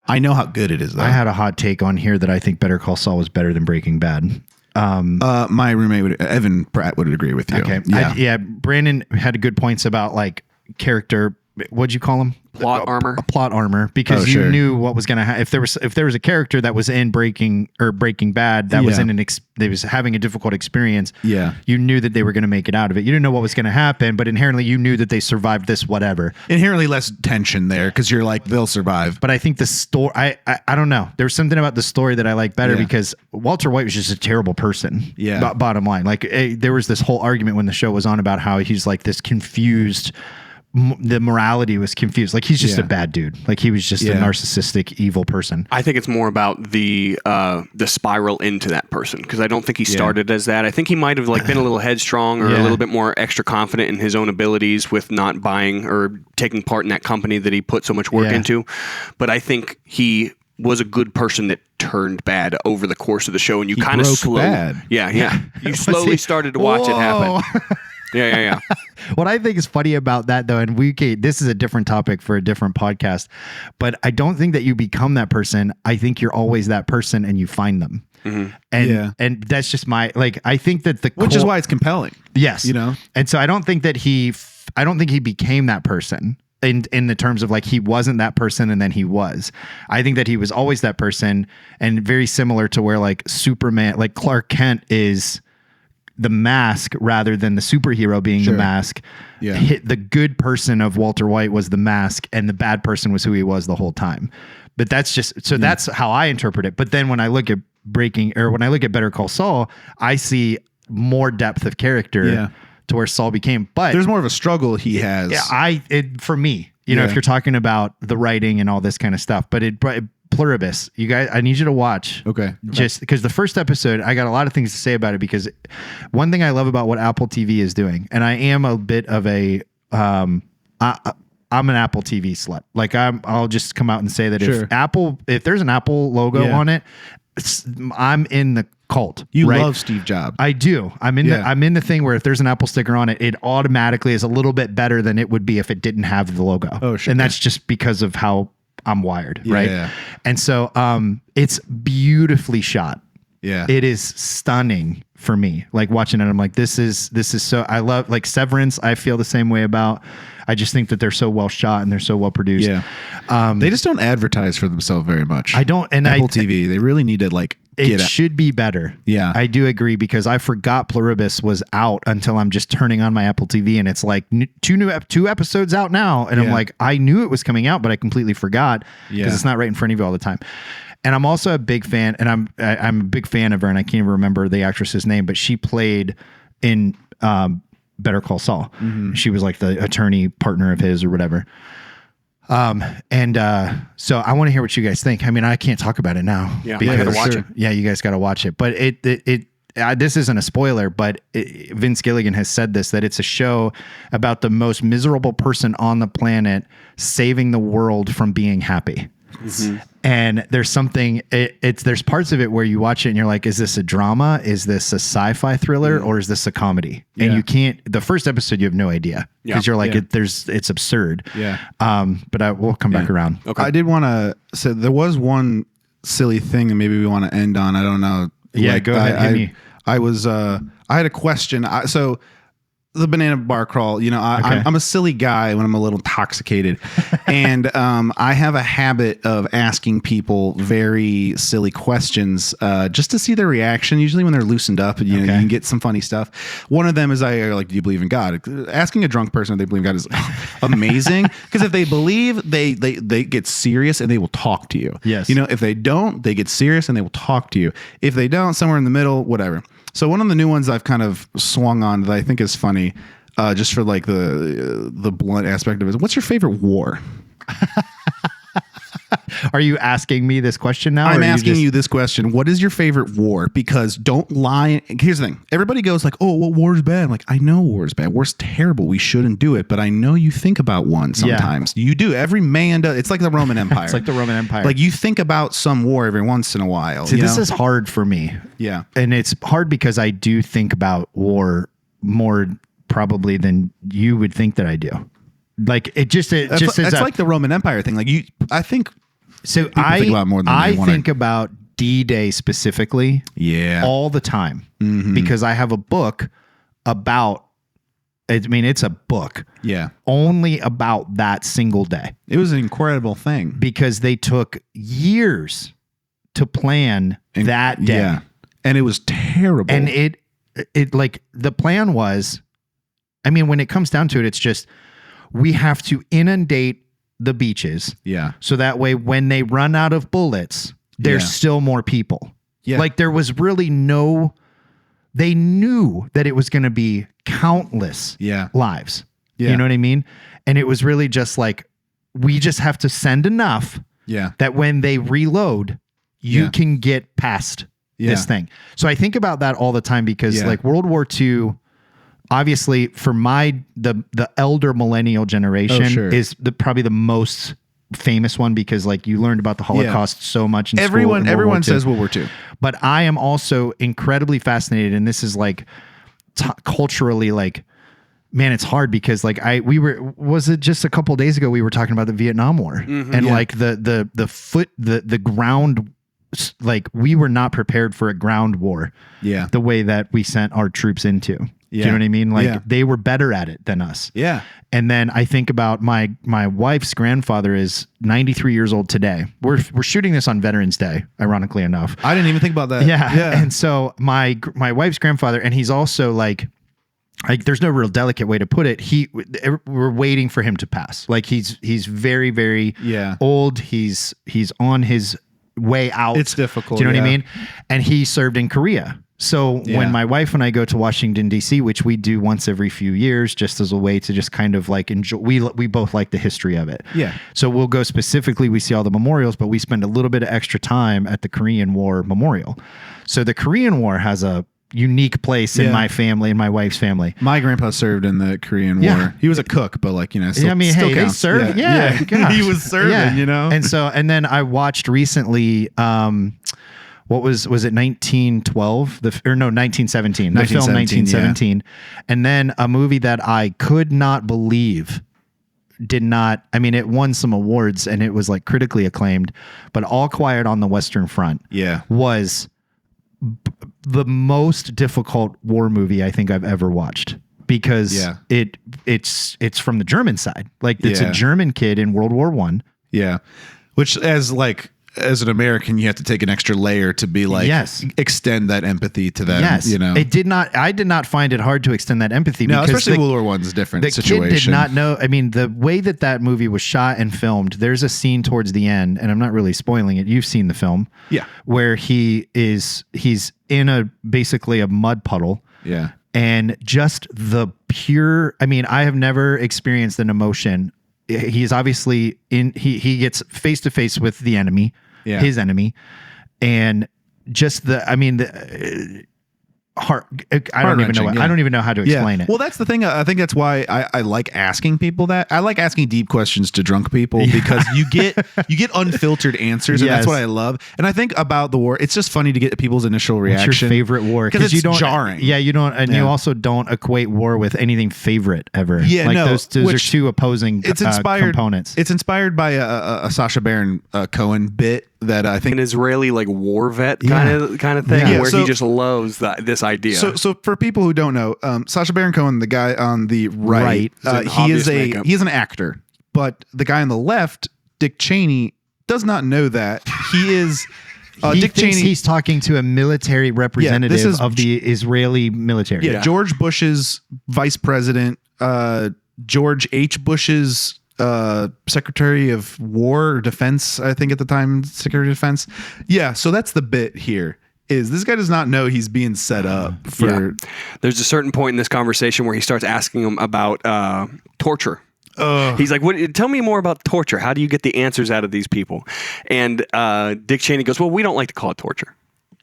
[SPEAKER 3] I know how good it is, though.
[SPEAKER 1] I had a hot take on here that I think Better Call Saul was better than Breaking Bad.
[SPEAKER 3] My roommate Evan Pratt would agree with you.
[SPEAKER 1] Okay. Brandon had good points about like character. What'd you call him?
[SPEAKER 2] Plot armor.
[SPEAKER 1] Plot armor, because you knew what was going to happen. If there was a character that was in Breaking Bad that was they was having a difficult experience.
[SPEAKER 3] Yeah.
[SPEAKER 1] You knew that they were going to make it out of it. You didn't know what was going to happen, but inherently you knew that they survived this whatever.
[SPEAKER 3] Inherently less tension there because you're like, they'll survive.
[SPEAKER 1] But I think the story, I don't know. There's something about the story that I like better because Walter White was just a terrible person.
[SPEAKER 3] Yeah.
[SPEAKER 1] Bottom line, like there was this whole argument when the show was on about how he's like this confused. The morality was confused. Like he's just a bad dude. Like he was just a narcissistic, evil person.
[SPEAKER 2] I think it's more about the spiral into that person, because I don't think he started as that. I think he might have like been a little headstrong or a little bit more extra confident in his own abilities with not buying or taking part in that company that he put so much work into. But I think he was a good person that turned bad over the course of the show, and you kind of slowly, you slowly started to watch it happen. Yeah.
[SPEAKER 1] What I think is funny about that, though, and this is a different topic for a different podcast, but I don't think that you become that person. I think you're always that person, and you find them. And that's just I think that
[SPEAKER 3] which is why it's compelling.
[SPEAKER 1] Yes, and so I don't think he became that person. In the terms of like he wasn't that person and then he was. I think that he was always that person, and very similar to where like Superman, like Clark Kent is the mask rather than the superhero being the mask. The good person of Walter White was the mask, and the bad person was who he was the whole time. But that's just that's how I interpret it. But then when I look at Better Call Saul, I see more depth of character to where Saul became. But
[SPEAKER 3] there's more of a struggle he has.
[SPEAKER 1] For me, if you're talking about the writing and all this kind of stuff, but Pluribus, you guys, I need you to watch.
[SPEAKER 3] Okay.
[SPEAKER 1] Just because the first episode, I got a lot of things to say about it, because one thing I love about what Apple TV is doing, and I am a bit of I'm an Apple TV slut. Like I'll just come out and say that if there's an Apple logo on it, I'm in the cult.
[SPEAKER 3] You love Steve Jobs.
[SPEAKER 1] I do. I'm in the thing where if there's an Apple sticker on it, it automatically is a little bit better than it would be if it didn't have the logo.
[SPEAKER 3] Oh, sure.
[SPEAKER 1] And that's just because of how I'm wired, right?
[SPEAKER 3] Yeah.
[SPEAKER 1] And so it's beautifully shot.
[SPEAKER 3] Yeah.
[SPEAKER 1] It is stunning for me. Like watching it, I'm like, this is so, I love like Severance. I feel the same way about. I just think that they're so well shot and they're so well produced.
[SPEAKER 3] Yeah. They just don't advertise for themselves very much.
[SPEAKER 1] I don't. And
[SPEAKER 3] Apple TV, they really need to
[SPEAKER 1] it should be better.
[SPEAKER 3] Yeah.
[SPEAKER 1] I do agree, because I forgot Pluribus was out until I'm just turning on my Apple TV and it's like two episodes out now. And I'm like, I knew it was coming out, but I completely forgot because it's not right in front of you all the time. And I'm also a big fan, and I'm a big fan of her, and I can't even remember the actress's name, but she played in Better Call Saul. She was like the attorney partner of his or whatever. So I want to hear what you guys think. I mean, I can't talk about it now.
[SPEAKER 2] Yeah, I gotta watch it.
[SPEAKER 1] Yeah, you guys got to watch it. But this isn't a spoiler, but Vince Gilligan has said this, that it's a show about the most miserable person on the planet saving the world from being happy. And there's something, there's parts of it where you watch it and you're like, is this a drama? Is this a sci-fi thriller or is this a comedy? And you can't, the first episode, you have no idea because you're like, it's absurd.
[SPEAKER 3] Yeah.
[SPEAKER 1] But we'll come back around.
[SPEAKER 3] Okay. I did want to say there was one silly thing that maybe we want to end on. I don't know.
[SPEAKER 1] Yeah, go ahead. Hit me.
[SPEAKER 3] I had a question. So the banana bar crawl, I'm a silly guy when I'm a little intoxicated. And I have a habit of asking people very silly questions just to see their reaction. Usually when they're loosened up, and you can get some funny stuff. One of them is, do you believe in God? Asking a drunk person if they believe in God is amazing. Because if they believe, they get serious and they will talk to you.
[SPEAKER 1] Yes.
[SPEAKER 3] If they don't, they get serious and they will talk to you. If they don't, somewhere in the middle, whatever. So one of the new ones I've kind of swung on that I think is funny, just for like the blunt aspect of it. What's your favorite war?
[SPEAKER 1] Are you asking me this question now?
[SPEAKER 3] I'm asking you this question. What is your favorite war? Because don't lie. Here's the thing. Everybody goes like, oh, well, war is bad. I'm like, I know war is bad. War's terrible. We shouldn't do it. But I know you think about one sometimes. You do. Every man does. It's like the Roman Empire.
[SPEAKER 1] It's like the Roman Empire.
[SPEAKER 3] Like you think about some war every once in a while.
[SPEAKER 1] See, this is hard for me.
[SPEAKER 3] Yeah.
[SPEAKER 1] And it's hard because I do think about war more probably than you would think that I do. Like it's
[SPEAKER 3] like the Roman Empire thing. Like I think.
[SPEAKER 1] So
[SPEAKER 3] think about more than
[SPEAKER 1] I think about D-Day specifically, all the time, because I have a book about. I mean, it's a book, only about that single day.
[SPEAKER 3] It was an incredible thing
[SPEAKER 1] because they took years to plan that day,
[SPEAKER 3] and it was terrible.
[SPEAKER 1] And it like the plan was, I mean, when it comes down to it, it's just we have to inundate the beaches. So that way, when they run out of bullets, there's still more people. Like there was really they knew that it was going to be countless lives. You know what I mean? And it was really just like, we just have to send enough that when they reload, you can get past this thing. So I think about that all the time because like World War II, obviously, for the elder millennial generation is probably the most famous one because like you learned about the Holocaust so much in school.
[SPEAKER 3] Everyone says World War II.
[SPEAKER 1] But I am also incredibly fascinated, and this is like culturally like, man, it's hard because like was it just a couple of days ago we were talking about the Vietnam War and like the ground. Like we were not prepared for a ground war. The way that we sent our troops into. Do you know what I mean? Like they were better at it than us. And then I think about my wife's grandfather is 93 years old today. We're shooting this on Veterans Day, ironically enough.
[SPEAKER 3] I didn't even think about that.
[SPEAKER 1] Yeah. And so my wife's grandfather, and he's also like there's no real delicate way to put it. We're waiting for him to pass. Like he's very, very old. He's on his way out.
[SPEAKER 3] It's difficult.
[SPEAKER 1] Do you know what I mean? And he served in Korea. So when my wife and I go to Washington, D.C., which we do once every few years, just as a way to just kind of like enjoy, we both like the history of it. So we'll go specifically, we see all the memorials, but we spend a little bit of extra time at the Korean War Memorial. So the Korean War has a unique place in my family and my wife's family.
[SPEAKER 3] My grandpa served in the Korean War. He was a cook, but like, still, still
[SPEAKER 1] he
[SPEAKER 3] counts.
[SPEAKER 1] served.
[SPEAKER 3] He was serving,
[SPEAKER 1] And then I watched recently, what was it 1912? 1917. The film 1917. And then a movie that I could not believe it won some awards and it was like critically acclaimed, but All Quiet on the Western Front was the most difficult war movie I think I've ever watched because it's from the German side. Like it's a German kid in World War I.
[SPEAKER 3] Which as like as an American, you have to take an extra layer to be like, extend that empathy to them.
[SPEAKER 1] Yes.
[SPEAKER 3] You know,
[SPEAKER 1] I did not find it hard to extend that empathy.
[SPEAKER 3] No,
[SPEAKER 1] because
[SPEAKER 3] especially World War I is a different situation.
[SPEAKER 1] The kid did not know. I mean, the way that movie was shot and filmed, there's a scene towards the end, and I'm not really spoiling it. You've seen the film.
[SPEAKER 3] Yeah.
[SPEAKER 1] Where he's in basically a mud puddle.
[SPEAKER 3] Yeah.
[SPEAKER 1] And just the pure, I mean, I have never experienced an emotion. He's obviously he gets face to face with the enemy. Yeah. His enemy, and just heart. I don't even know. I don't even know how to explain it.
[SPEAKER 3] Well, that's the thing. I think that's why I like asking people that. I like asking deep questions to drunk people because you get unfiltered answers, and that's what I love. And I think about the war, it's just funny to get people's initial reaction.
[SPEAKER 1] What's your favorite war?
[SPEAKER 3] Because it's jarring.
[SPEAKER 1] Yeah, you don't, and you also don't equate war with anything favorite ever.
[SPEAKER 3] Yeah,
[SPEAKER 1] like those are two opposing components.
[SPEAKER 3] It's inspired by a Sacha Baron Cohen bit that I think
[SPEAKER 2] an Israeli like war vet kind of thing where he just loves this idea.
[SPEAKER 3] So for people who don't know, Sacha Baron Cohen, the guy on the right, he is an actor, but the guy on the left, Dick Cheney, does not know that he is.
[SPEAKER 1] Dick Cheney. He's talking to a military representative of the Israeli military.
[SPEAKER 3] Yeah, George Bush's vice president, George H. Bush's Secretary of War or Defense, I think at the time, Secretary of Defense. Yeah, so that's the bit here. Is this guy does not know he's being set up for. Yeah.
[SPEAKER 2] There's a certain point in this conversation where he starts asking him about torture. He's like, tell me more about torture. How do you get the answers out of these people? And Dick Cheney goes, well, we don't like to call it torture.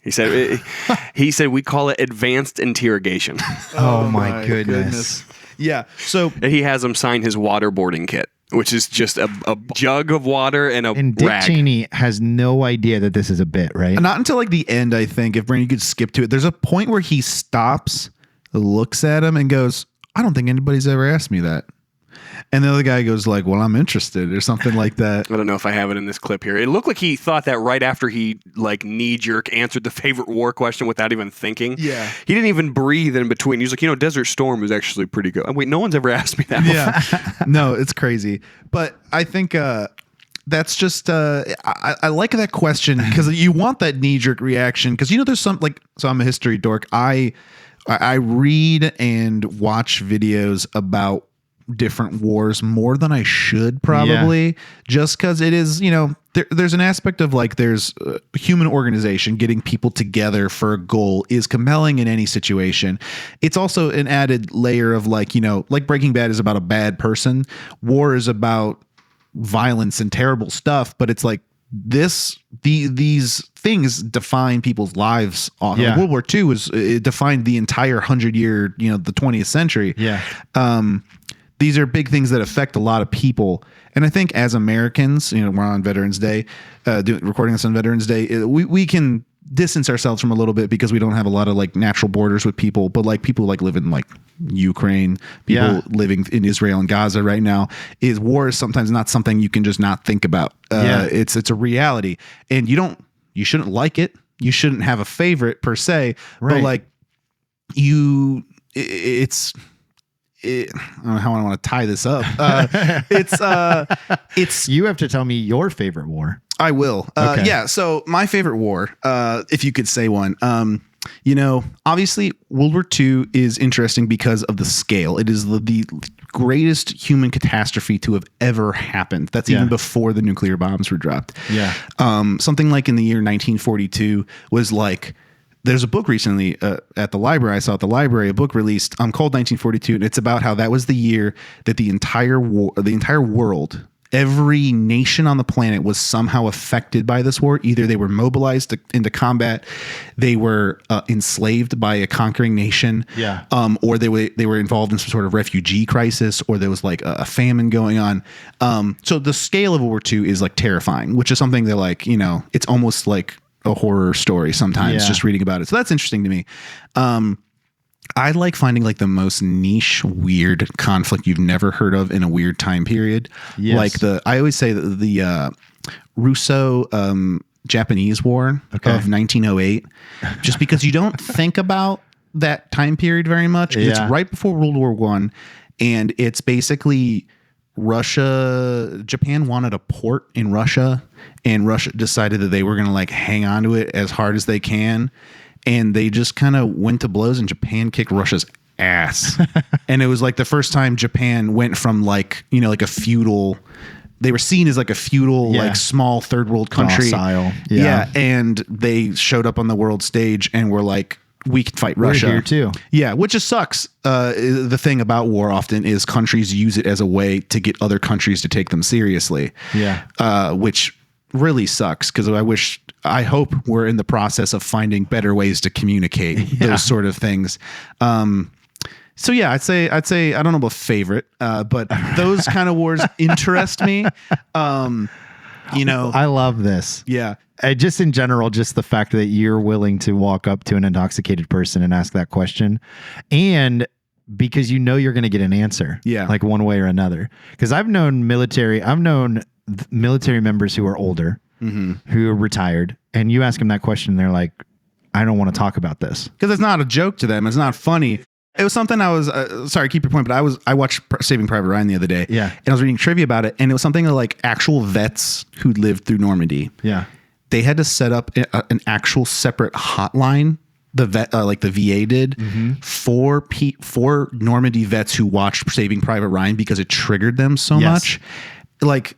[SPEAKER 2] He said, we call it advanced interrogation.
[SPEAKER 1] Oh my goodness.
[SPEAKER 3] Yeah. So
[SPEAKER 2] he has him sign his waterboarding kit, which is just a jug of water and
[SPEAKER 1] Dick
[SPEAKER 2] rag.
[SPEAKER 1] Cheney has no idea that this is a bit, right?
[SPEAKER 3] Not until like the end, I think. If Brandon, you could skip to it. There's a point where he stops, looks at him, and goes, "I don't think anybody's ever asked me that." And the other guy goes like, well, I'm interested or something like that.
[SPEAKER 2] I don't know if I have it in this clip here. It looked like he thought that right after he like knee-jerk answered the favorite war question without even thinking.
[SPEAKER 3] Yeah.
[SPEAKER 2] He didn't even breathe in between. He was like, Desert Storm was actually pretty good. Wait, no one's ever asked me that before.
[SPEAKER 3] Yeah. No, it's crazy. But I think that's just I like that question because you want that knee-jerk reaction because there's some so I'm a history dork. I read and watch videos about different wars more than I should probably just because it is there's an aspect of there's human organization getting people together for a goal is compelling in any situation. It's also an added layer of like Breaking Bad is about a bad person, war is about violence and terrible stuff, but it's like these things define people's lives. World War II it defined the entire 100-year the 20th century. These are big things that affect a lot of people. And I think as Americans, we're on Veterans Day, recording this on Veterans Day, we can distance ourselves from a little bit because we don't have a lot of natural borders with people, but people live in Ukraine, people living in Israel and Gaza right now, war is sometimes not something you can just not think about. It's a reality, and you shouldn't like it. You shouldn't have a favorite per se, but I don't know how I want to tie this up. It's
[SPEAKER 1] you have to tell me your favorite war.
[SPEAKER 3] I will.
[SPEAKER 1] Okay.
[SPEAKER 3] Yeah. So my favorite war, if you could say one, obviously World War II is interesting because of the scale. It is the greatest human catastrophe to have ever happened. That's even before the nuclear bombs were dropped.
[SPEAKER 1] Yeah.
[SPEAKER 3] Something like in the year 1942 was there's a book recently at the library. I saw at the library a book released called 1942, and it's about how that was the year that the entire world, every nation on the planet was somehow affected by this war. Either they were mobilized into combat, they were enslaved by a conquering nation, or they were involved in some sort of refugee crisis, or there was a famine going on. So the scale of World War II is terrifying, which is something that it's almost like a horror story sometimes just reading about it. So that's interesting to me. I like finding the most niche, weird conflict you've never heard of in a weird time period. Yes. I always say that the Russo Japanese War of 1908, just because you don't think about that time period very much. It's right before World War I, and it's basically Japan wanted a port in Russia, and Russia decided that they were going to like hang on to it as hard as they can. And they just kind of went to blows, and Japan kicked Russia's ass. And it was like the first time Japan went from like, you know, like a feudal, they were seen as like a feudal, like small third world country.
[SPEAKER 1] Docile.
[SPEAKER 3] Yeah. And they showed up on the world stage and were like, we can fight Russia.
[SPEAKER 1] We're here too.
[SPEAKER 3] Yeah, which just sucks. The thing about war often is countries use it as a way to get other countries to take them seriously.
[SPEAKER 1] Yeah.
[SPEAKER 3] Which really sucks, because I hope we're in the process of finding better ways to communicate those sort of things. So yeah, I'd say I don't know about favorite, but those kind of wars interest me. You know,
[SPEAKER 1] I love this.
[SPEAKER 3] Yeah.
[SPEAKER 1] Just in general, just the fact that you're willing to walk up to an intoxicated person and ask that question, and because you know you're going to get an answer, like one way or another. Because I've known military members who are older, who are retired, and you ask them that question, and they're like, "I don't want to talk about this,"
[SPEAKER 3] because it's not a joke to them. It's not funny. It was something I was sorry, keep your point, but I watched Saving Private Ryan the other day, and I was reading trivia about it, and it was something like actual vets who lived through Normandy.
[SPEAKER 1] Yeah.
[SPEAKER 3] They had to set up an actual separate hotline, the vet, like the VA did, for Normandy vets who watched Saving Private Ryan because it triggered them so much. Like,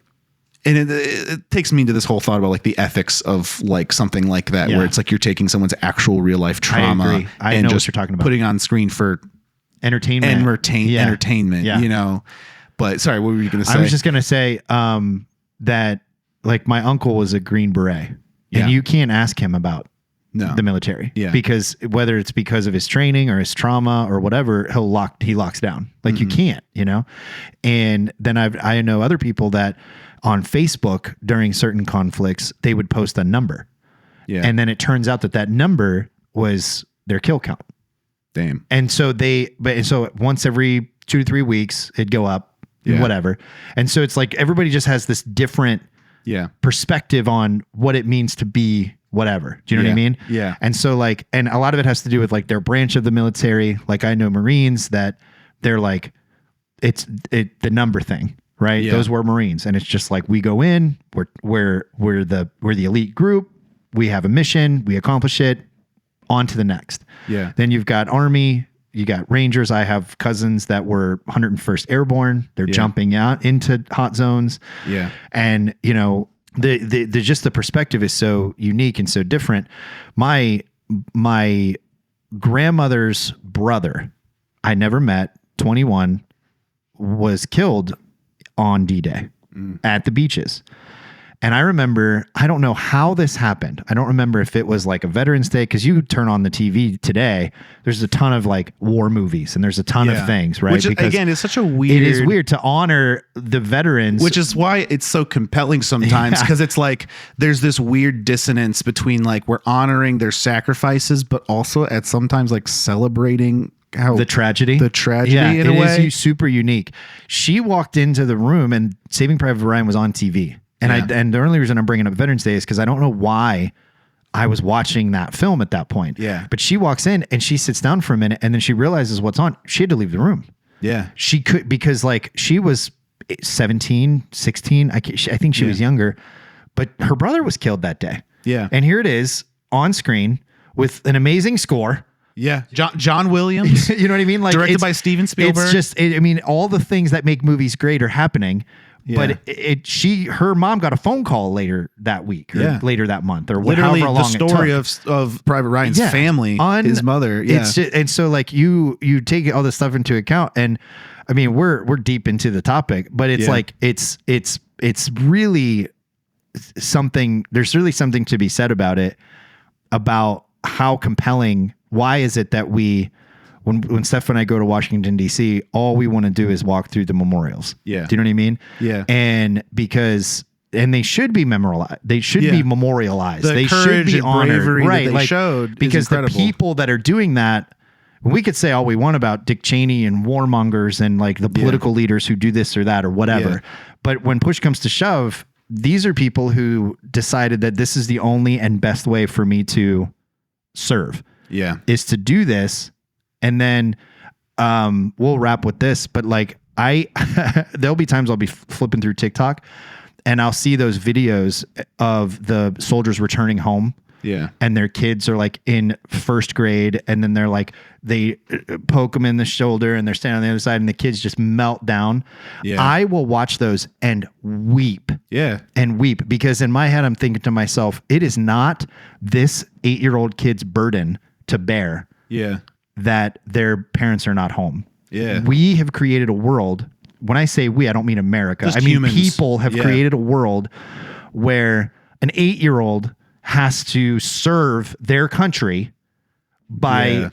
[SPEAKER 3] and it takes me into this whole thought about like the ethics of like something like that, where it's like you're taking someone's actual real life trauma and just
[SPEAKER 1] what you're talking about,
[SPEAKER 3] putting on screen for
[SPEAKER 1] entertainment,
[SPEAKER 3] entertainment. You know. But sorry, what were you going to say?
[SPEAKER 1] I was just going to say that like my uncle was a Green Beret. And you can't ask him about the military, because whether it's because of his training or his trauma or whatever, he locks down. Like you can't, you know. And then I know other people that on Facebook during certain conflicts they would post a number, and then it turns out that number was their kill count.
[SPEAKER 3] Damn.
[SPEAKER 1] And so so once every 2 to 3 weeks it'd go up, whatever. And so it's like everybody just has this different perspective on what it means to be whatever. Do you know what I mean?
[SPEAKER 3] Yeah.
[SPEAKER 1] And so like, and a lot of it has to do with like their branch of the military. Like I know Marines that they're like, it's the number thing, right? Those were Marines. And it's just like, we go in, we're the elite group. We have a mission, we accomplish it, on to the next.
[SPEAKER 3] Yeah.
[SPEAKER 1] Then you've got Army, you got Rangers. I have cousins that were 101st Airborne. They're jumping out into hot zones.
[SPEAKER 3] Yeah.
[SPEAKER 1] And you know, the just the perspective is so unique and so different. My grandmother's brother, I never met, 21, was killed on D-Day at the beaches. And I remember, I don't know how this happened. I don't remember if it was like a Veterans Day, because you turn on the TV today, there's a ton of like war movies and there's a ton of things, right?
[SPEAKER 3] Which again is such a weird.
[SPEAKER 1] It is weird to honor the veterans,
[SPEAKER 3] which is why it's so compelling sometimes, because it's like there's this weird dissonance between like we're honoring their sacrifices, but also at sometimes like celebrating how
[SPEAKER 1] the tragedy
[SPEAKER 3] in a way.
[SPEAKER 1] It is super unique. She walked into the room and Saving Private Ryan was on TV. And the only reason I'm bringing up Veterans Day is because I don't know why I was watching that film at that point.
[SPEAKER 3] Yeah.
[SPEAKER 1] But she walks in and she sits down for a minute and then she realizes what's on. She had to leave the room.
[SPEAKER 3] Yeah.
[SPEAKER 1] She could, because like she was 17, 16. I think she was younger, but her brother was killed that day.
[SPEAKER 3] Yeah.
[SPEAKER 1] And here it is on screen with an amazing score.
[SPEAKER 3] Yeah. John Williams.
[SPEAKER 1] You know what I mean? Like
[SPEAKER 3] directed by Steven Spielberg.
[SPEAKER 1] It's just, I mean, all the things that make movies great are happening. Yeah. But her mom got a phone call later that week, or later that month, or
[SPEAKER 3] literally
[SPEAKER 1] however long
[SPEAKER 3] the story of Private Ryan's family, his mother. Yeah.
[SPEAKER 1] It's just, and so like you take all this stuff into account, and I mean we're deep into the topic, but it's like it's really something. There's really something to be said about it, about how compelling. Why is it that when Steph and I go to Washington, D.C., all we want to do is walk through the memorials.
[SPEAKER 3] Yeah.
[SPEAKER 1] Do you know what I mean?
[SPEAKER 3] Yeah.
[SPEAKER 1] And they should be memorialized. They should be memorialized.
[SPEAKER 3] They should be honored. Right. That they showed
[SPEAKER 1] because the people that are doing that, we could say all we want about Dick Cheney and warmongers and like the political leaders who do this or that or whatever. Yeah. But when push comes to shove, these are people who decided that this is the only and best way for me to serve.
[SPEAKER 3] Yeah.
[SPEAKER 1] Is to do this. And then we'll wrap with this, but like there'll be times I'll be flipping through TikTok and I'll see those videos of the soldiers returning home.
[SPEAKER 3] Yeah.
[SPEAKER 1] And their kids are like in first grade, and then they're like, they poke them in the shoulder and they're standing on the other side and the kids just melt down.
[SPEAKER 3] Yeah.
[SPEAKER 1] I will watch those and weep.
[SPEAKER 3] Yeah.
[SPEAKER 1] And weep, because in my head, I'm thinking to myself, it is not this 8-year-old kid's burden to bear.
[SPEAKER 3] Yeah.
[SPEAKER 1] That their parents are not home.
[SPEAKER 3] Yeah.
[SPEAKER 1] We have created a world. When I say we, I don't mean America.
[SPEAKER 3] Just
[SPEAKER 1] I mean
[SPEAKER 3] humans.
[SPEAKER 1] people have created a world where an 8-year-old has to serve their country by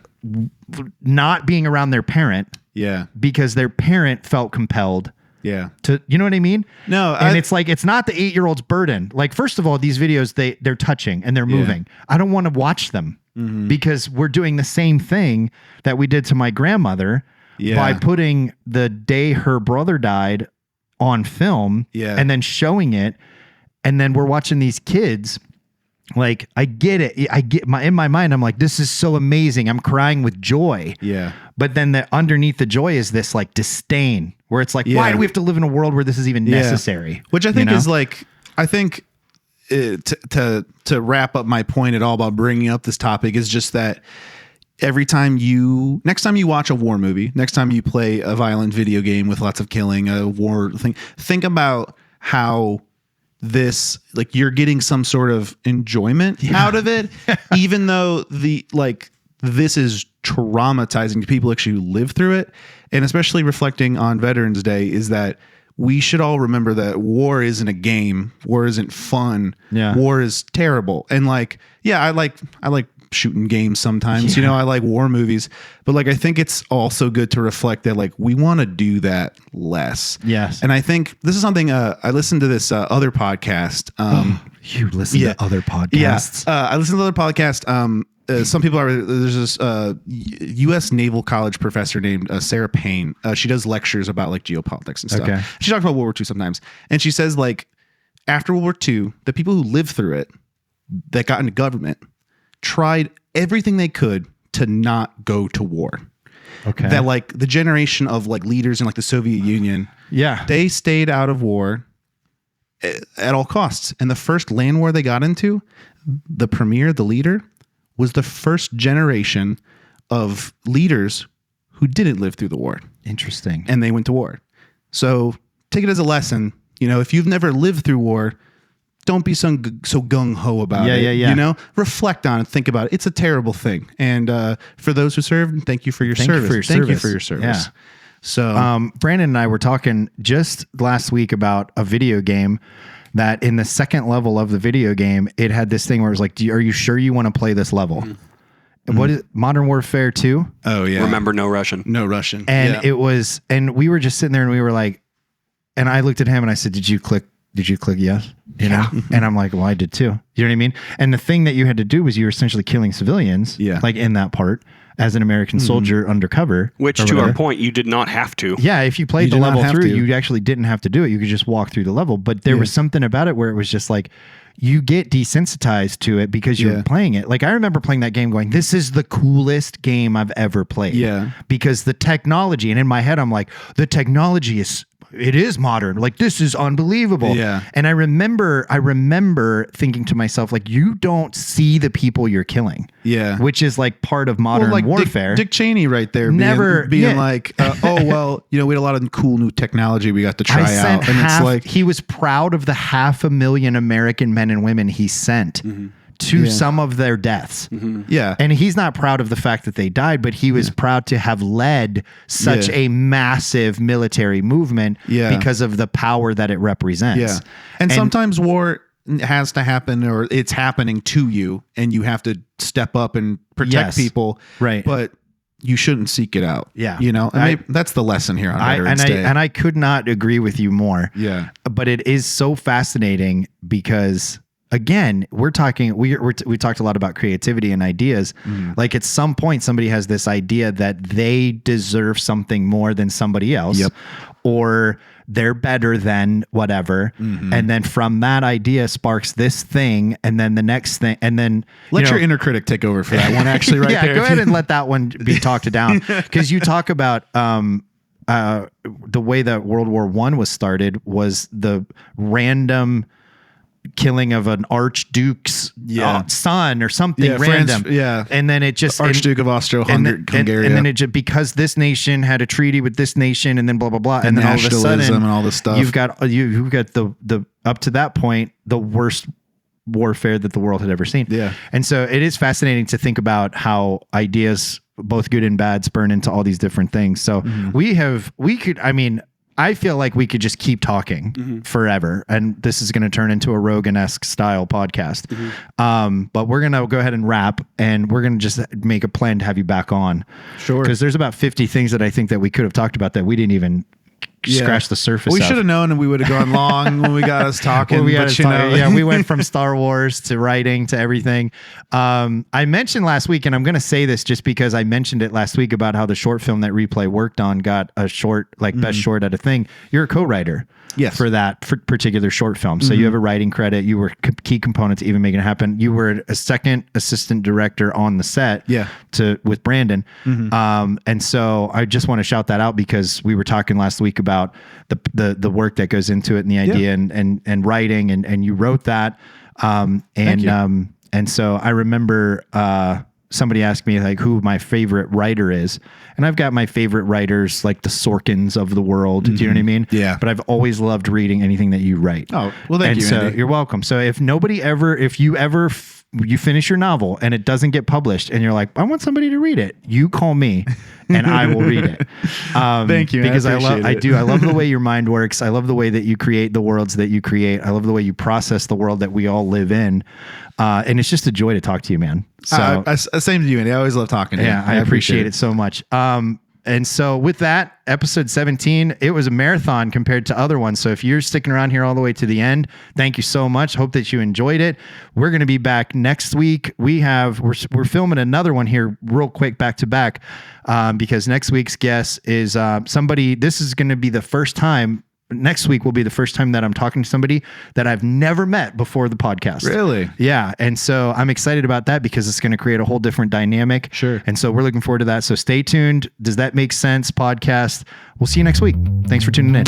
[SPEAKER 1] not being around their parent.
[SPEAKER 3] Yeah.
[SPEAKER 1] Because their parent felt compelled.
[SPEAKER 3] Yeah.
[SPEAKER 1] To, you know what I mean?
[SPEAKER 3] No.
[SPEAKER 1] And it's like, it's not the 8-year-old's burden. Like, first of all, these videos, they're touching and they're moving. I don't want to watch them because we're doing the same thing that we did to my grandmother by putting the day her brother died on film and then showing it. And then we're watching these kids. Like, I get it. In my mind, I'm like, this is so amazing. I'm crying with joy.
[SPEAKER 3] Yeah.
[SPEAKER 1] But then underneath the joy is this like disdain where it's like, why do we have to live in a world where this is even necessary?
[SPEAKER 3] Which I think is like, I think to wrap up my point at all about bringing up this topic is just that next time you watch a war movie, next time you play a violent video game with lots of killing, a war thing, think about how this, like, you're getting some sort of enjoyment out of it, even though this is traumatizing to people actually who live through it. And especially reflecting on Veterans Day is that we should all remember that war isn't a game. War isn't fun.
[SPEAKER 1] Yeah.
[SPEAKER 3] War is terrible. And I like shooting games sometimes, I like war movies, but like, I think it's also good to reflect that like, we want to do that less.
[SPEAKER 1] Yes.
[SPEAKER 3] And I think this is something, I listened to this other podcast.
[SPEAKER 1] You listen to other podcasts.
[SPEAKER 3] Yeah. I listened to other podcast. Some people there's this U.S. Naval College professor named Sarah Payne. She does lectures about like geopolitics and stuff.
[SPEAKER 1] Okay.
[SPEAKER 3] She talks about World War II sometimes. And she says like, after World War II, the people who lived through it that got into government tried everything they could to not go to war.
[SPEAKER 1] Okay.
[SPEAKER 3] That like the generation of like leaders in like the Soviet Union, they stayed out of war at all costs. And the first land war they got into, the leader, was the first generation of leaders who didn't live through the war.
[SPEAKER 1] Interesting.
[SPEAKER 3] And they went to war. So take it as a lesson. If you've never lived through war, don't be so gung-ho about it.
[SPEAKER 1] Yeah.
[SPEAKER 3] Reflect on it. Think about it. It's a terrible thing. And for those who served, thank you for your service. Thank you for your service.
[SPEAKER 1] Yeah.
[SPEAKER 3] So
[SPEAKER 1] Brandon and I were talking just last week about a video game that in the second level of the video game, it had this thing where it was like, are you sure you want to play this level? What is Modern Warfare 2?
[SPEAKER 3] Oh yeah.
[SPEAKER 2] Remember, no Russian.
[SPEAKER 1] And it was, and we were just sitting there and we were like, and I looked at him and I said, did you click yes? And I'm like, well, I did too. You know what I mean? And the thing that you had to do was you were essentially killing civilians, like in that part, as an American soldier undercover.
[SPEAKER 2] Which, to our point, you did not have to.
[SPEAKER 1] Yeah, if you played the level through, you actually didn't have to do it. You could just walk through the level. But there was something about it where it was just like, you get desensitized to it because you're playing it. Like, I remember playing that game going, this is the coolest game I've ever played.
[SPEAKER 3] Yeah.
[SPEAKER 1] Because the technology, and in my head, I'm like, the technology is modern. Like, this is unbelievable.
[SPEAKER 3] Yeah.
[SPEAKER 1] And I remember thinking to myself, like, you don't see the people you're killing.
[SPEAKER 3] Yeah.
[SPEAKER 1] Which is like part of modern warfare.
[SPEAKER 3] Dick Cheney right there. Being like, oh, well, we had a lot of cool new technology we got to try out. And it's like,
[SPEAKER 1] he was proud of the 500,000 American men and women he sent to some of their deaths.
[SPEAKER 3] Yeah.
[SPEAKER 1] And he's not proud of the fact that they died, but he was proud to have led such a massive military movement because of the power that it represents.
[SPEAKER 3] Yeah. And sometimes war has to happen, or it's happening to you, and you have to step up and protect people.
[SPEAKER 1] Right.
[SPEAKER 3] But you shouldn't seek it out.
[SPEAKER 1] Yeah.
[SPEAKER 3] And that's the lesson here on Veterans Day.
[SPEAKER 1] And I could not agree with you more.
[SPEAKER 3] Yeah.
[SPEAKER 1] But it is so fascinating because, again, we talked a lot about creativity and ideas. Like, at some point, somebody has this idea that they deserve something more than somebody else, or they're better than whatever. And then from that idea sparks this thing, and then the next thing, and then
[SPEAKER 3] let your inner critic take over for that one. Actually, right there.
[SPEAKER 1] Go ahead and let that one be talked down, because you talk about the way that World War I was started was the random killing of an archduke's son or something random. And then it just
[SPEAKER 3] Archduke of Austro-Hungary.
[SPEAKER 1] And then it just, because this nation had a treaty with this nation, and then blah blah blah, and then all of a sudden
[SPEAKER 3] and all this stuff.
[SPEAKER 1] You've got the up to that point the worst warfare that the world had ever seen.
[SPEAKER 3] Yeah.
[SPEAKER 1] And so it is fascinating to think about how ideas, both good and bad, spurn into all these different things. So I feel like we could just keep talking forever, and this is going to turn into a Rogan-esque style podcast. But we're going to go ahead and wrap, and we're going to just make a plan to have you back on.
[SPEAKER 3] Sure.
[SPEAKER 1] Because there's about 50 things that I think that we could have talked about that we didn't even scratch the surface.
[SPEAKER 3] We should have known, and we would have gone long when we got us talking.
[SPEAKER 1] We went from Star Wars to writing to everything. I mentioned last week, and I'm going to say this just because I mentioned it last week about how the short film that Replay worked on got a short, best short at a thing. You're a co-writer.
[SPEAKER 3] Yes.
[SPEAKER 1] For that particular short film. So you have a writing credit. You were key component to even making it happen. You were a second assistant director on the set with Brandon. And so I just want to shout that out because we were talking last week about the work that goes into it and the idea and writing, and you wrote that. And so I remember somebody asked me like who my favorite writer is, and I've got my favorite writers like the Sorkins of the world. Do you know what I mean?
[SPEAKER 3] Yeah.
[SPEAKER 1] But I've always loved reading anything that you write.
[SPEAKER 3] Oh, well, thank you.
[SPEAKER 1] So
[SPEAKER 3] Andy.
[SPEAKER 1] you're welcome. So if you finish your novel and it doesn't get published, and you're like, I want somebody to read it, you call me and I will read it.
[SPEAKER 3] Thank you.
[SPEAKER 1] Because I love the way your mind works. I love the way that you create the worlds that you create. I love the way you process the world that we all live in. And it's just a joy to talk to you, man. So
[SPEAKER 3] same to you, Andy. I always love talking to you.
[SPEAKER 1] Yeah, I appreciate it so much. And so with that, episode 17, it was a marathon compared to other ones. So if you're sticking around here all the way to the end, thank you so much. Hope that you enjoyed it. We're going to be back next week. We're filming another one here real quick back to back because next week's guest is somebody. This is going to be the first time. Next week will be the first time that I'm talking to somebody that I've never met before the podcast.
[SPEAKER 3] Really?
[SPEAKER 1] Yeah. And so I'm excited about that because it's going to create a whole different dynamic.
[SPEAKER 3] Sure.
[SPEAKER 1] And so we're looking forward to that. So stay tuned. Does that make sense? Podcast. We'll see you next week. Thanks for tuning in.